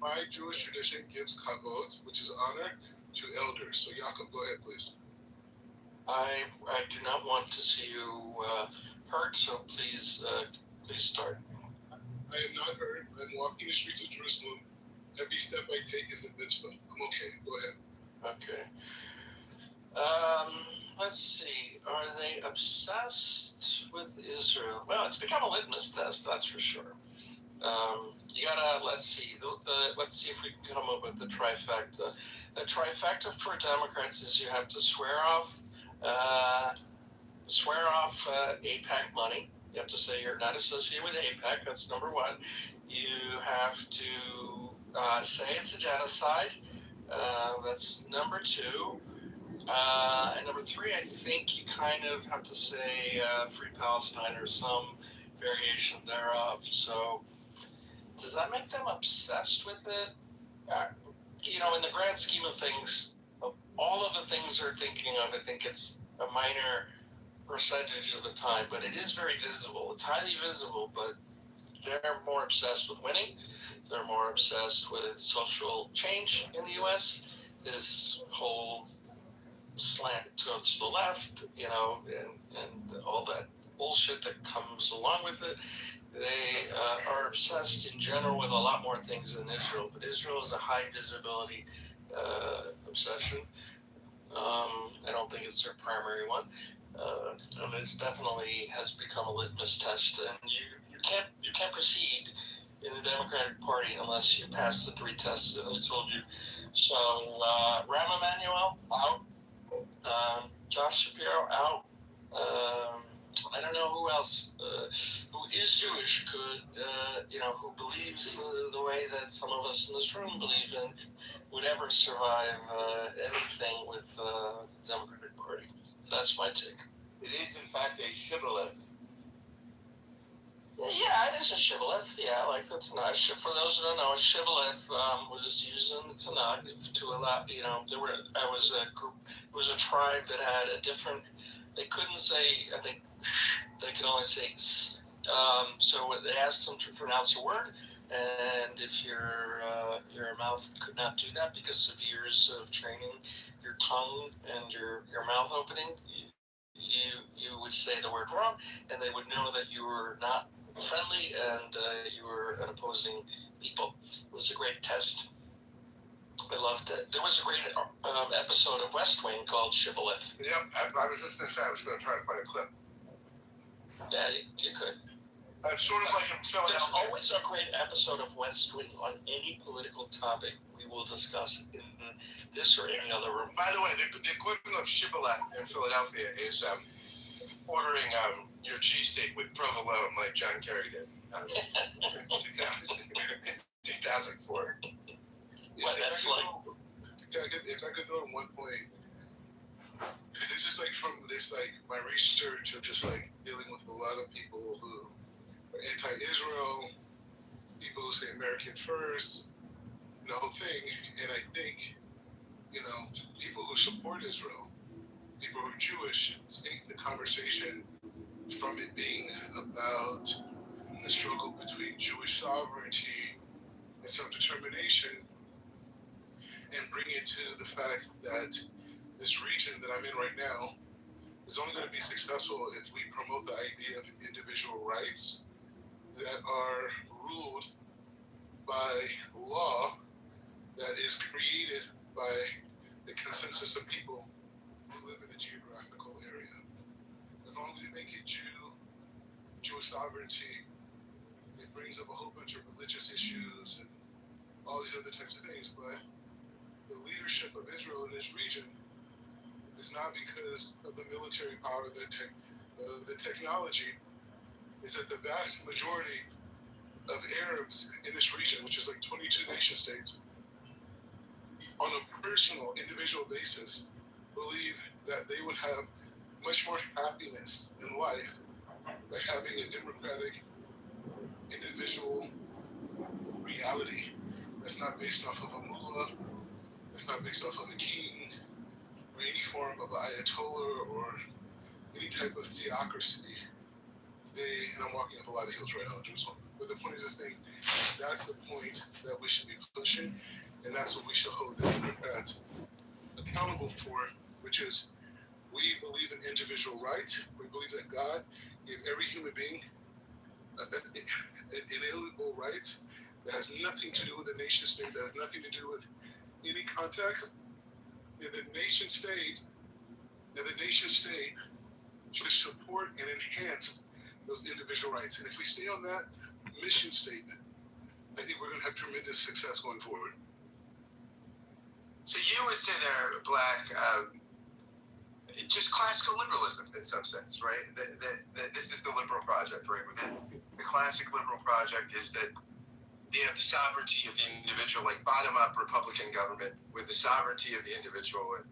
My Jewish tradition gives kavod, which is honor, to elders. So, Yaakov, go ahead, please. I do not want to see you hurt, so please start. I am not hurt. I'm walking the streets of Jerusalem. Every step I take is a mitzvah. I'm okay. Go ahead. Okay. Let's see. Are they obsessed with Israel? Well, it's become a litmus test, that's for sure. You gotta, let's see if we can come up with the trifecta. The trifecta for Democrats is you have to swear off AIPAC money. You have to say you're not associated with AIPAC. That's number 1. You have to say it's a genocide. That's number 2. And number 3, I think you kind of have to say Free Palestine or some variation thereof. So does that make them obsessed with it? In the grand scheme of things, of all of the things they're thinking of, I think it's a minor percentage of the time, but it is very visible. It's highly visible, but they're more obsessed with winning. They're more obsessed with social change in the U.S. This whole slant towards the left, and all that bullshit that comes along with it. They are obsessed in general with a lot more things than Israel, but Israel is a high visibility obsession. I don't think it's their primary one. And it's definitely has become a litmus test, and you can't proceed in the Democratic Party unless you pass the 3 tests that I told you. So Rahm Emanuel out, Josh Shapiro out. I don't know who else who is Jewish could, who believes the way that some of us in this room believe in, would ever survive anything with the Democratic Party. That's my take. It is, in fact, a shibboleth. Yeah, it is a shibboleth. Yeah, like the Tanakh. For those who don't know, a shibboleth was used in the Tanakh to allow, it was a tribe that had a different, they couldn't say, I think, they could only say s. So they asked them to pronounce a word, and if your mouth could not do that because of years of training your tongue and your mouth opening, you would say the word wrong, and they would know that you were not friendly and you were an opposing people. It was a great test. I loved it. There was a great episode of West Wing called Shibboleth. Yep, I was just going to say, I was going to try to find a clip. Yeah, you could. It's sort of like in Philadelphia. There's always a great episode of West Wing on any political topic we will discuss in this or any other room. By the way, the equivalent of shibboleth in Philadelphia is ordering your cheesesteak with provolone like John Kerry did in 2004. Well, that's like... If I could go on one point, this is like from this, like my research of just like dealing with a lot of people who are anti-Israel, people who say American first, the whole thing. And I think, people who support Israel, people who are Jewish, take the conversation from it being about the struggle between Jewish sovereignty and self-determination and bring it to the fact that this region that I'm in right now is only going to be successful if we promote the idea of individual rights that are ruled by law that is created by the consensus of people who live in a geographical area. As long as we make it Jewish sovereignty, it brings up a whole bunch of religious issues and all these other types of things, but the leadership of Israel in this region is not because of the military power, the technology. Is that the vast majority of Arabs in this region, which is like 22 nation states, on a personal, individual basis, believe that they would have much more happiness in life by having a democratic, individual reality that's not based off of a mullah, that's not based off of a king, or any form of ayatollah or any type of theocracy. And I'm walking up a lot of hills right now in Jerusalem. But the point is this thing, that's the point that we should be pushing, and that's what we should hold the Democrats accountable for, which is we believe in individual rights. We believe that God gave every human being inalienable rights that has nothing to do with the nation state, that has nothing to do with any context. And the nation state should support and enhance those individual rights. And if we stay on that mission statement, I think we're going to have tremendous success going forward. So you would say they're black, just classical liberalism in some sense, right? That this is the liberal project, right? The classic liberal project is that the sovereignty of the individual, like bottom-up Republican government with the sovereignty of the individual. And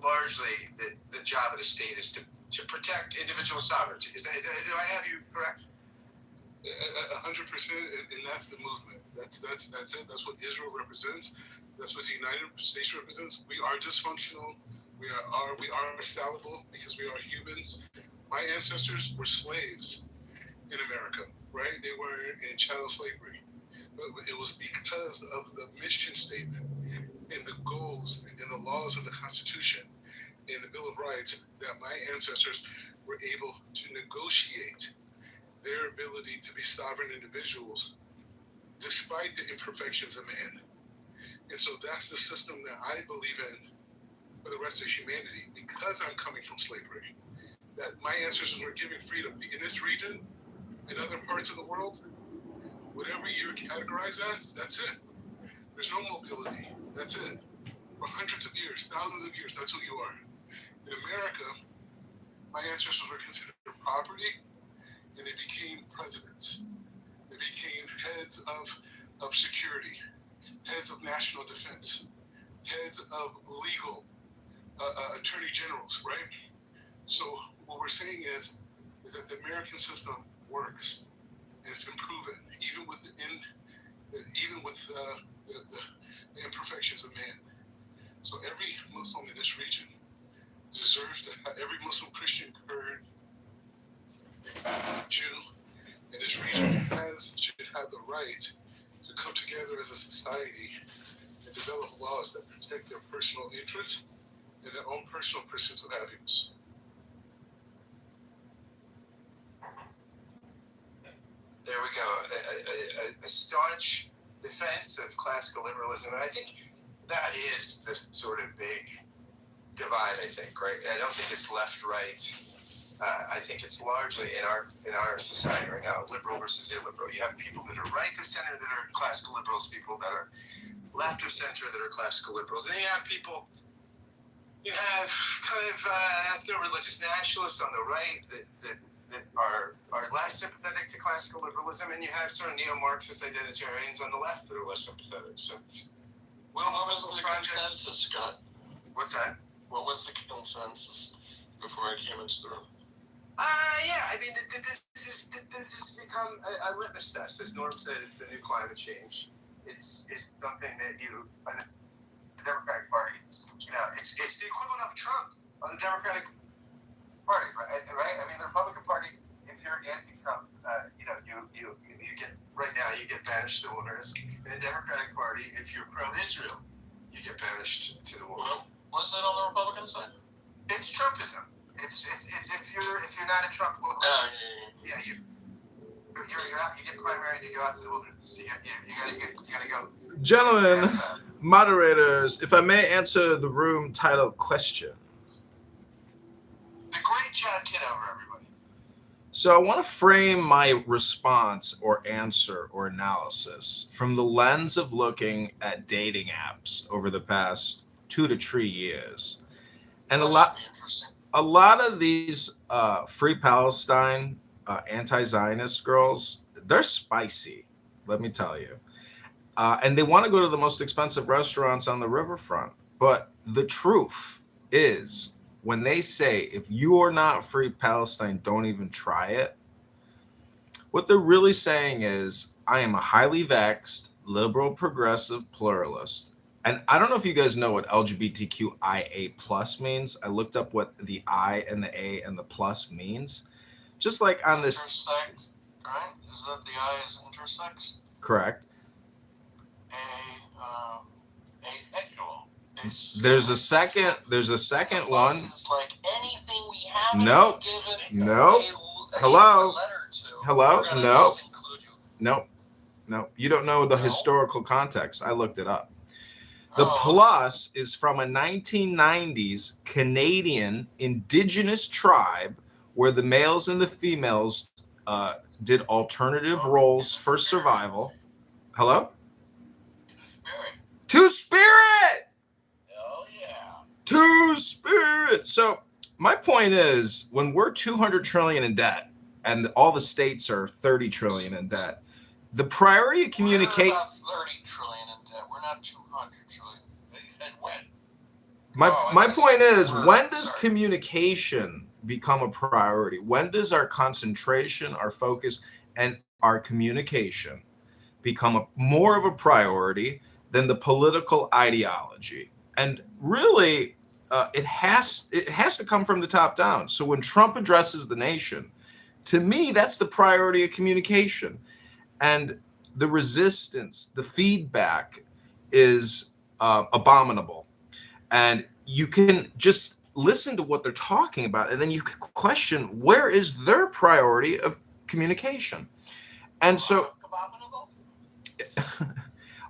largely, the job of the state is to protect individual sovereignty. Do I have you correct? 100%, and that's the movement. That's it. That's what Israel represents. That's what the United States represents. We are dysfunctional. We are fallible because we are humans. My ancestors were slaves in America, right? They were in chattel slavery. But it was because of the mission statement and the goals and the laws of the Constitution and the Bill of Rights that my ancestors were able to negotiate their ability to be sovereign individuals despite the imperfections of man. And so that's the system that I believe in for the rest of humanity, because I'm coming from slavery, that my ancestors were giving freedom in this region, in other parts of the world. Whatever you're categorized as, that's it. There's no mobility. That's it. For hundreds of years, thousands of years, that's who you are. In America, my ancestors were considered property, and they became presidents. They became heads of security, heads of national defense, heads of legal attorney generals, right? So what we're saying is that the American system works. It's been proven, even with the imperfections of man. So every Muslim in this region deserves to have, every Muslim, Christian, Kurd, Jew in this region should have the right to come together as a society and develop laws that protect their personal interests and their own personal pursuits of happiness. There we go. A staunch defense of classical liberalism. And I think that is the sort of big divide, I think, right? I don't think it's left-right. I think it's largely in our society right now, liberal versus illiberal. You have people that are right of center that are classical liberals, people that are left of center that are classical liberals. And then you have kind of ethno-religious nationalists on the right that are less sympathetic to classical liberalism, and you have sort of neo-Marxist identitarians on the left that are less sympathetic. So, what was the consensus, Scott? What's that? What was the consensus before I came into the room? Yeah, I mean, this has become a litmus test. As Norm said, it's the new climate change. It's something that the Democratic Party, it's the equivalent of Trump on the Democratic Party, right? I mean, the Republican Party, if you're anti-Trump, you get, right now, you get banished to the wilderness. In the Democratic Party, if you're pro-Israel, you get banished to the wilderness. What's that on the Republican side? It's Trumpism. It's if you're not a Trump lover. Yeah, you out, you get primary and you go out to the wilderness. You gotta go. Gentlemen, moderators, if I may answer the room title question. The great John Kitover, everybody. So I want to frame my response or answer or analysis from the lens of looking at dating apps over the past 2 to 3 years. And a lot of these Free Palestine anti-Zionist girls, they're spicy, let me tell you. And they want to go to the most expensive restaurants on the riverfront. But the truth is, when they say, if you are not Free Palestine, don't even try it, what they're really saying is, I am a highly vaxxed, liberal, progressive, pluralist. And I don't know if you guys know what LGBTQIA plus means. I looked up what the I and the A and the plus means. Just like on this... Intersex, right? Is that the I is intersex? Correct. Asexual. There's a second one. Is like anything we haven't Nope. given Nope. a letter to. Hello? We're gonna No. just include you. No. You don't know the historical context. I looked it up. The plus is from a 1990s Canadian indigenous tribe where the males and the females did alternative roles for survival. Hello? Two-Spirit! Oh, yeah. Two-Spirit! So my point is, when we're 200 trillion in debt and all the states are 30 trillion in debt, the priority of communication... We're about 30 trillion in debt. We're not 200 trillion. And when? My point is, when does communication become a priority? When does our concentration, our focus, and our communication become more of a priority than the political ideology? And really, it has to come from the top down. So when Trump addresses the nation, to me, that's the priority of communication. And the resistance, the feedback is abominable. And you can just listen to what they're talking about, and then you can question where is their priority of communication. And so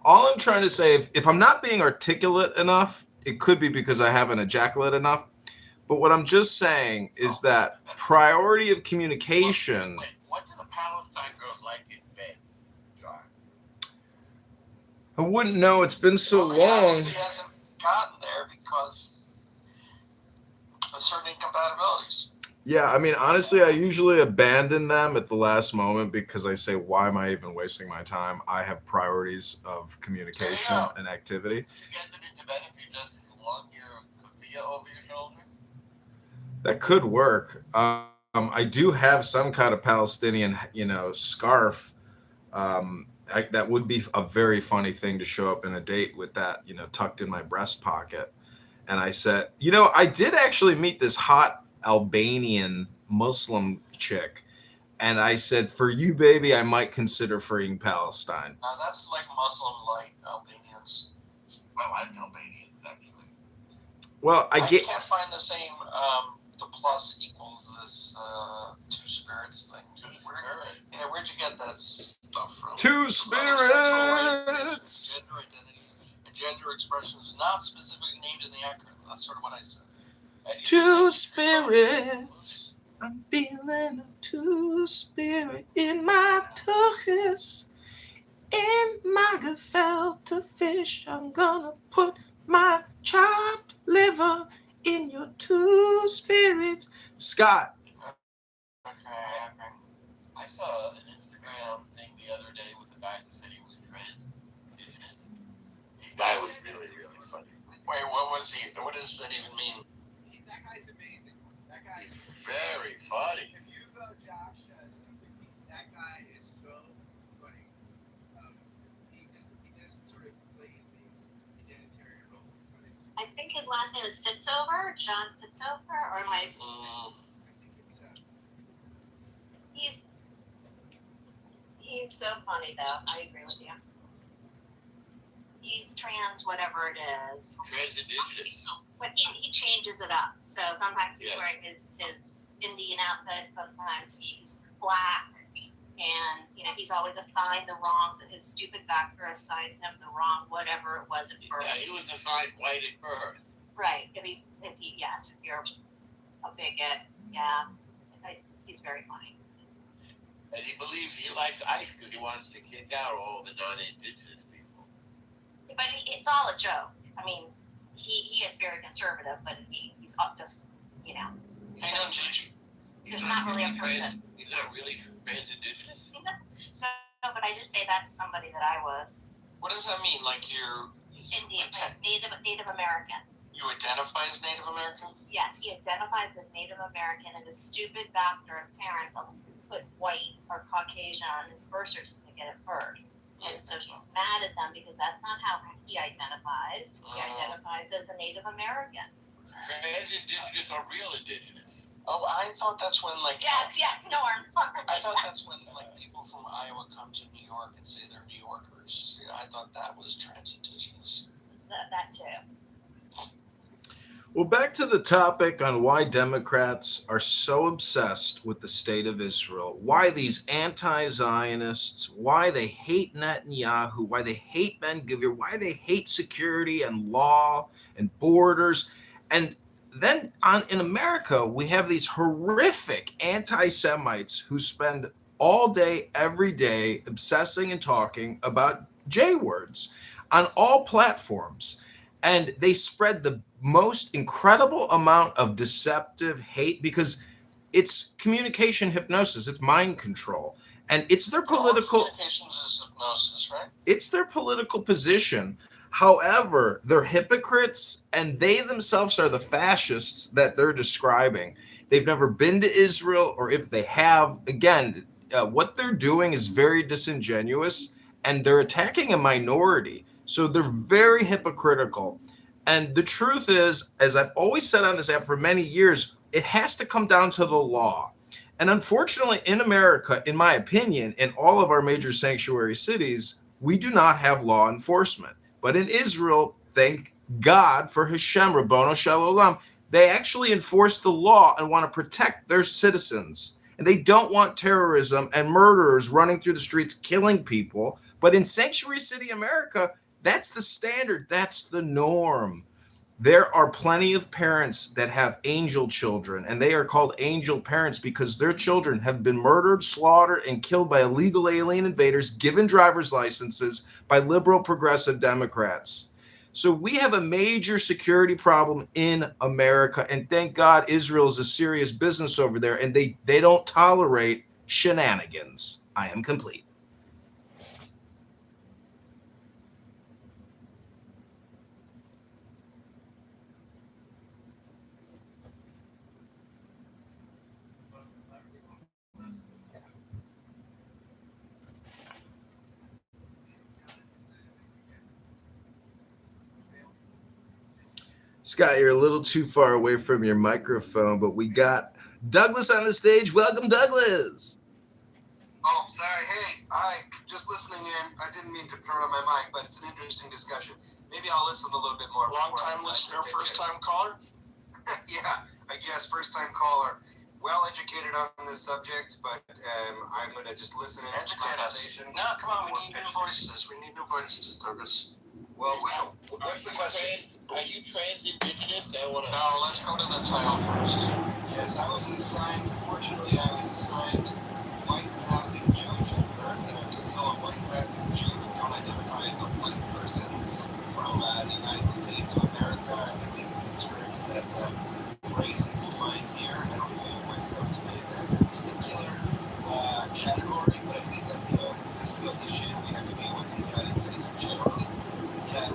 all I'm trying to say, if I'm not being articulate enough, it could be because I haven't ejaculate enough. But what I'm just saying is that priority of communication. Wait, what do the Palestine girls like in bed, John? I wouldn't know. It's been so Well, he long. obviously hasn't gotten there because of certain incompatibilities. Yeah, I mean, honestly, I usually abandon them at the last moment because I say, why am I even wasting my time? I have priorities of communication and activity. You get them into bed if you just slung your kafia over your shoulder? That could work. I do have some kind of Palestinian, scarf. That would be a very funny thing to show up in a date with that, tucked in my breast pocket. And I said, I did actually meet this hot Albanian Muslim chick. And I said, for you, baby, I might consider freeing Palestine. Now that's like Muslim light Albanians. I like Albanians, actually. Well, I can't find the same, the plus equals this two spirits thing. Where'd you get that stuff from? Two spirits! Gender identities and gender expressions not specifically named in the acronym. That's sort of what I said. Two spirits. I'm feeling a two spirit in my tuchus. In my gefilte fish, I'm gonna put my chopped liver in your two spirits. Scott. Okay. I saw an Instagram thing the other day with a guy who said he was trans-indigenous. That was really, really funny. Wait, what was he? What does that even mean? That guy's amazing. That guy is very funny. If you go Josh something, that guy is so funny. He just sort of plays these identitarian roles. I think his last name is Sitzover, John Sitzover, or am I? I think it's He's so funny though. I agree with you. He's trans, whatever it is. trans-indigenous. But he changes it up. So sometimes he's wearing his Indian outfit, sometimes he's black, and he's always assigned the wrong. His stupid doctor assigned him the wrong whatever it was at birth. Yeah, he was assigned white at birth. Right. If you're a bigot, he's very funny. And he believes he likes ICE because he wants to kick out all the non-indigenous people. But it's all a joke. I mean, he is very conservative, but he's up just, I know, there's not really a person. He's not really trans-indigenous? No, but I did say that to somebody that I was. What does that mean? Like you're Indian, Native American. You identify as Native American? Yes, he identifies as Native American, and his stupid doctor and parents put white or Caucasian on his birth certificate at birth. And so he's mad at them because that's not how he identifies. He identifies as a Native American. Trans-indigenous or real indigenous? Oh, I thought that's when Norm. I thought that's when people from Iowa come to New York and say they're New Yorkers. Yeah, I thought that was trans-indigenous. That too. Well, back to the topic on why Democrats are so obsessed with the state of Israel, why these anti-Zionists, why they hate Netanyahu, why they hate Ben-Gvir, why they hate security and law and borders. And then in America, we have these horrific anti-Semites who spend all day, every day, obsessing and talking about J words on all platforms. And they spread the most incredible amount of deceptive hate because it's communication hypnosis, it's mind control. And it's their political communications is hypnosis, right? It's their political position. However, they're hypocrites, and they themselves are the fascists that they're describing. They've never been to Israel, or if they have, again, what they're doing is very disingenuous, and they're attacking a minority. So they're very hypocritical. And the truth is, as I've always said on this app for many years, it has to come down to the law. And unfortunately, in America, in my opinion, in all of our major sanctuary cities, we do not have law enforcement. But in Israel, thank God for Hashem, Rabbono Shalom, they actually enforce the law and want to protect their citizens. And they don't want terrorism and murderers running through the streets killing people. But in Sanctuary City, America, that's the standard, that's the norm. There are plenty of parents that have angel children, and they are called angel parents because their children have been murdered, slaughtered, and killed by illegal alien invaders, given driver's licenses by liberal progressive Democrats. So we have a major security problem in America, and thank God Israel is a serious business over there, and they don't tolerate shenanigans. I am complete. Scott, you're a little too far away from your microphone, but we got Douglas on the stage. Welcome, Douglas. Oh, sorry. Hey, hi. Just listening in. I didn't mean to turn on my mic, but it's an interesting discussion. Maybe I'll listen a little bit more. Long-time listener, first-time caller? Yeah, I guess first-time caller. Well educated on this subject, but I'm going to just listen in. Educate us. No, come on. We need new voices. We need new voices, Douglas. Well, what's the question? Are you trans-indigenous? No, let's go to the title first. Yes, I was assigned, fortunately, white passing Jewish at birth, and I'm still a white passing Jew, but don't identify as a white person from the United States of America, at least in the terms that race is defined here. I don't feel myself to be in that particular category, but I think that, this is an issue we have to deal with in the United States generally. Yeah,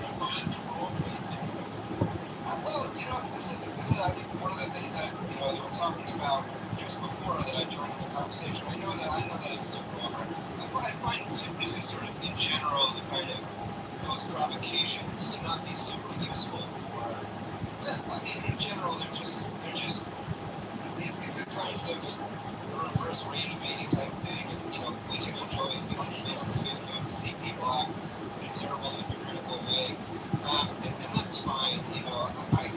well, this is I think one of the things that they were talking about just before that I joined the conversation. I know that it's took forever. I find typically sort of in general the kind of those provocations to not be super useful for. I mean, in general, it's a kind of reverse rage baiting type thing, and we can enjoy it because it makes us feel good to see people act in a terrible, hypocritical way. And that's fine,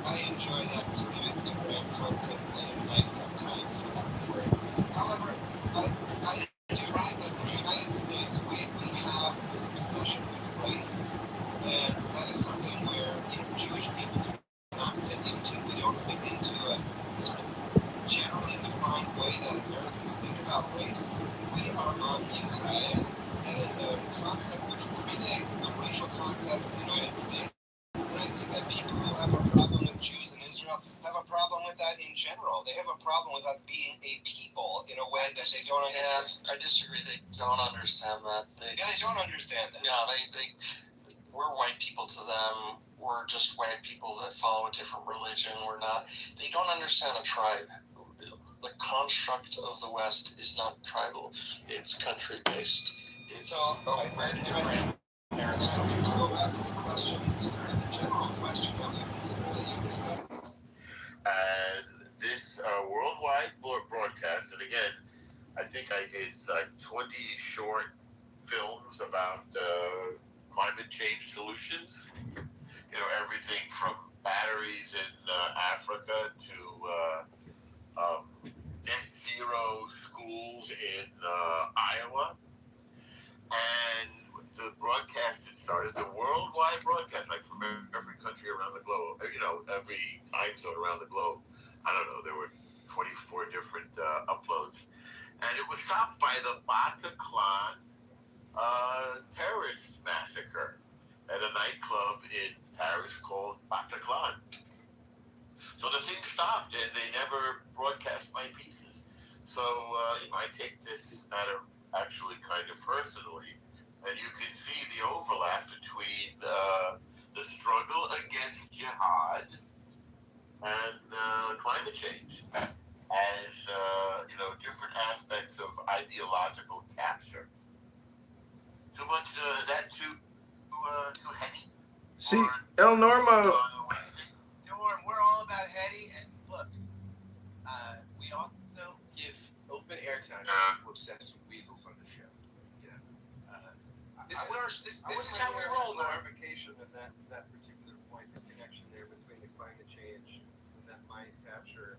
I enjoy that sort of Instagram content late at night sometimes without worry. However, I do believe that in the United States we have this obsession with race, and that is something where Jewish people do not fit into. We don't fit into a sort of generally defined way that Americans think about race. We are on Israel. That is a concept which predates the racial concept of the United States. And I think that people who have a problem with Jews in Israel have a problem with that in general. They have a problem with us being a people in a way that they don't understand. Yeah, I disagree. They don't understand that. They don't understand that. Yeah, we're white people to them. We're just white people that follow a different religion. We're not. They don't understand a tribe. The construct of the West is not tribal. It's country-based. It's parents. I have to go back to the question, the general question that you discussed. And this worldwide broadcast, and again, I think I did 20 short films about climate change solutions. Everything from batteries in Africa to net zero schools in Iowa. And the broadcast had started, the worldwide broadcast, like from every country around the globe, every time zone around the globe. I don't know, there were 24 different uploads. And it was stopped by the Bataclan terrorist massacre at a nightclub in Paris called Bataclan. So the thing stopped, and they never broadcast my pieces. So I take this matter actually kind of personally, and you can see the overlap between the struggle against jihad and climate change as different aspects of ideological capture. Too much? Is that too heady? See, El Normo. Norm, we're all about heady, and look, we also give open airtime. People obsessed with weasels on the show. You know, this is how we roll, Norm. Clarification of that particular point, the connection there between the climate change and that mind capture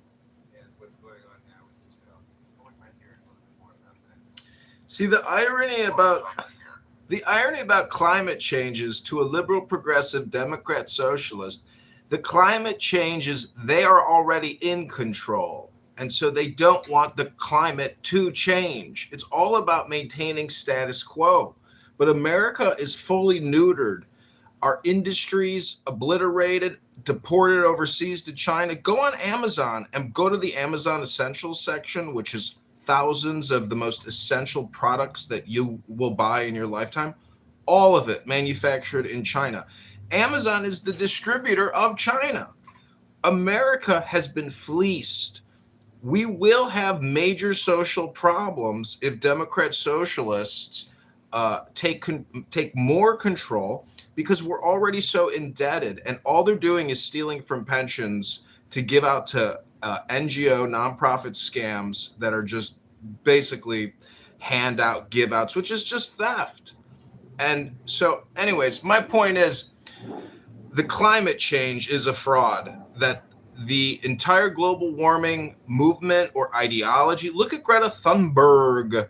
and what's going on now with Israel. I wouldn't mind hearing a little bit more about that. See, the irony about climate change is, to a liberal, progressive, Democrat, socialist, the climate changes, they are already in control. And so they don't want the climate to change. It's all about maintaining status quo. But America is fully neutered. Our industries obliterated, deported overseas to China. Go on Amazon and go to the Amazon Essentials section, which is thousands of the most essential products that you will buy in your lifetime. All of it manufactured in China. Amazon is the distributor of China. America has been fleeced. We will have major social problems if Democrat socialists take more control, because we're already so indebted, and all they're doing is stealing from pensions to give out to NGO nonprofit scams that are just basically handout give outs, which is just theft. And so, anyways, my point is, the climate change is a fraud. That the entire global warming movement or ideology, look at Greta Thunberg.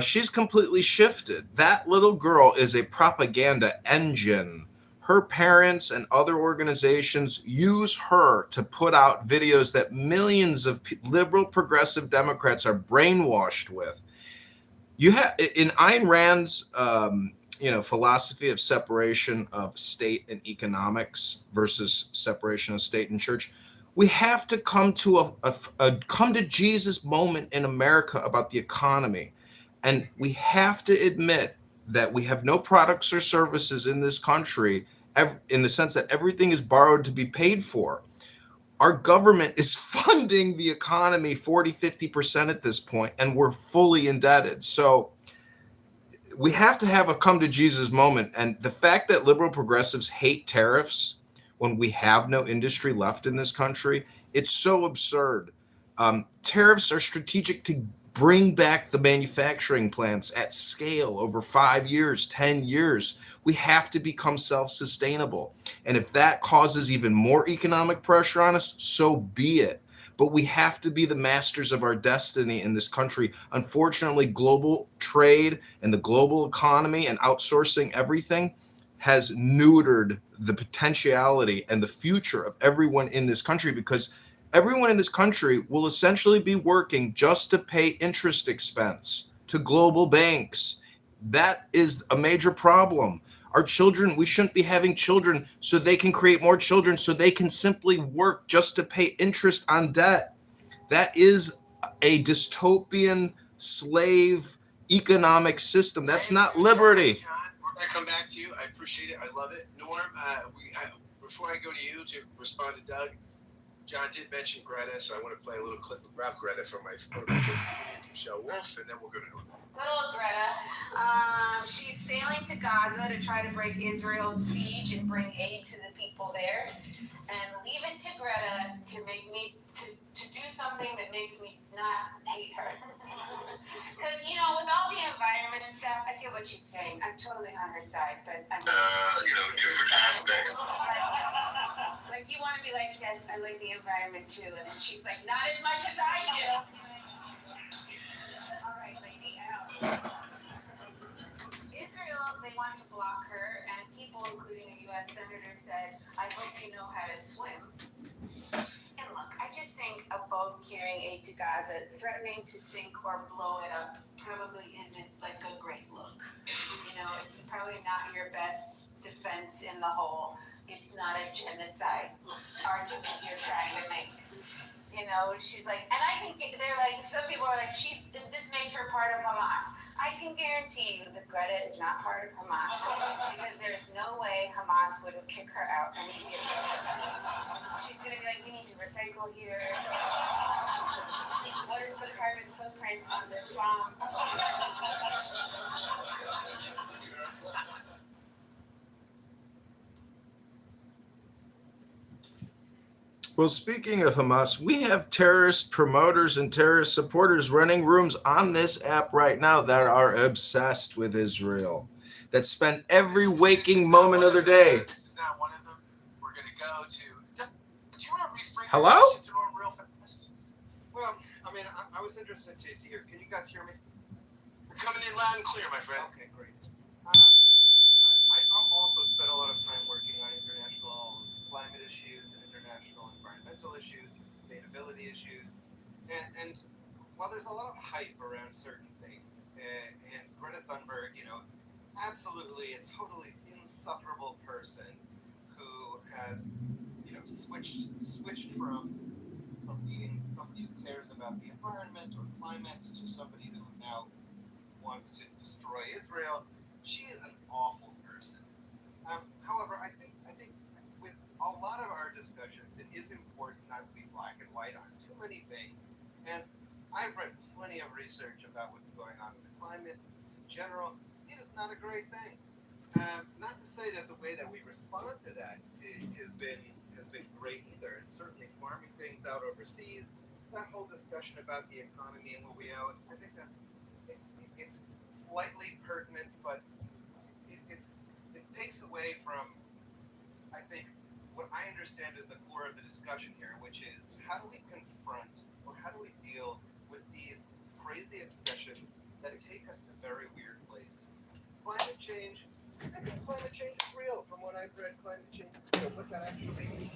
She's completely shifted. That little girl is a propaganda engine. Her parents and other organizations use her to put out videos that millions of liberal progressive Democrats are brainwashed with. You have in Ayn Rand's philosophy of separation of state and economics versus separation of state and church. We have to come to a come to Jesus moment in America about the economy. And we have to admit that we have no products or services in this country, in the sense that everything is borrowed to be paid for. Our government is funding the economy 40, 50% at this point, and we're fully indebted. So we have to have a come to Jesus moment. And the fact that liberal progressives hate tariffs when we have no industry left in this country, it's so absurd. Tariffs are strategic to bring back the manufacturing plants at scale over 5 years, 10 years. We have to become self-sustainable. And if that causes even more economic pressure on us, so be it. But we have to be the masters of our destiny in this country. Unfortunately, global trade and the global economy and outsourcing everything has neutered the potentiality and the future of everyone in this country, because everyone in this country will essentially be working just to pay interest expense to global banks. That is a major problem. Our children, we shouldn't be having children so they can create more children so they can simply work just to pay interest on debt. That is a dystopian slave economic system. That's not liberty. John, we're going to come back to you. I appreciate it. I love it. Norm, before I go to you to respond to Doug, John did mention Greta, so I want to play a little clip about Greta from my show Wolf, and then we'll go to Norm. Good old Greta. She's sailing to Gaza to try to break Israel's siege and bring aid to the people there. And leave it to Greta to make me to do something that makes me not hate her. Because, with all the environment and stuff, I get what she's saying. I'm totally on her side, but I mean, different aspects. Like, you want to be like, yes, I like the environment too. And then she's like, not as much as I do. All right, lady, out. Israel, they want to block her, and people, including a U.S. senator, said, I hope you know how to swim. And look, I just think a boat carrying aid to Gaza, threatening to sink or blow it up, probably isn't like a great look. It's probably not your best defense in the hole. It's not a genocide argument you're trying to make. She's like, and I can get, they're like, some people are like, this makes her part of Hamas. I can guarantee you that Greta is not part of Hamas, because there's no way Hamas would kick her out immediately. She's going to be like, we need to recycle here. What is the carbon footprint on this bomb? Well, speaking of Hamas, we have terrorist promoters and terrorist supporters running rooms on this app right now that are obsessed with Israel, that spend every waking moment of their day. This is not one of them. We're going to go to. Do you want to reframe Hello? your question to norm real fast? Well, I mean, I was interested to hear. Can you guys hear me? You're coming in loud and clear, my friend. Okay, great. I also spent a lot of time working on international climate issues and international environmental issues and sustainability issues. And while there's a lot of hype around certain things, and Greta Thunberg, absolutely a totally insufferable person who has, switched from being somebody who cares about the environment or climate to somebody who now wants to destroy Israel. She is an awful person. However, I think with a lot of our discussions, it is important not to be black and white on too many things. And I've read plenty of research about what's going on with the climate in general. It is not a great thing. Not to say that the way that we respond to that has been great either. And certainly farming things out overseas, that whole discussion about the economy and what we owe, I think it's slightly pertinent, but it takes away from, I think, what I understand is the core of the discussion here, which is how do we confront or how do we deal with these crazy obsessions that take us to very weird places. Climate change, I think climate change is real. From what I've read, climate change is real. What that actually means.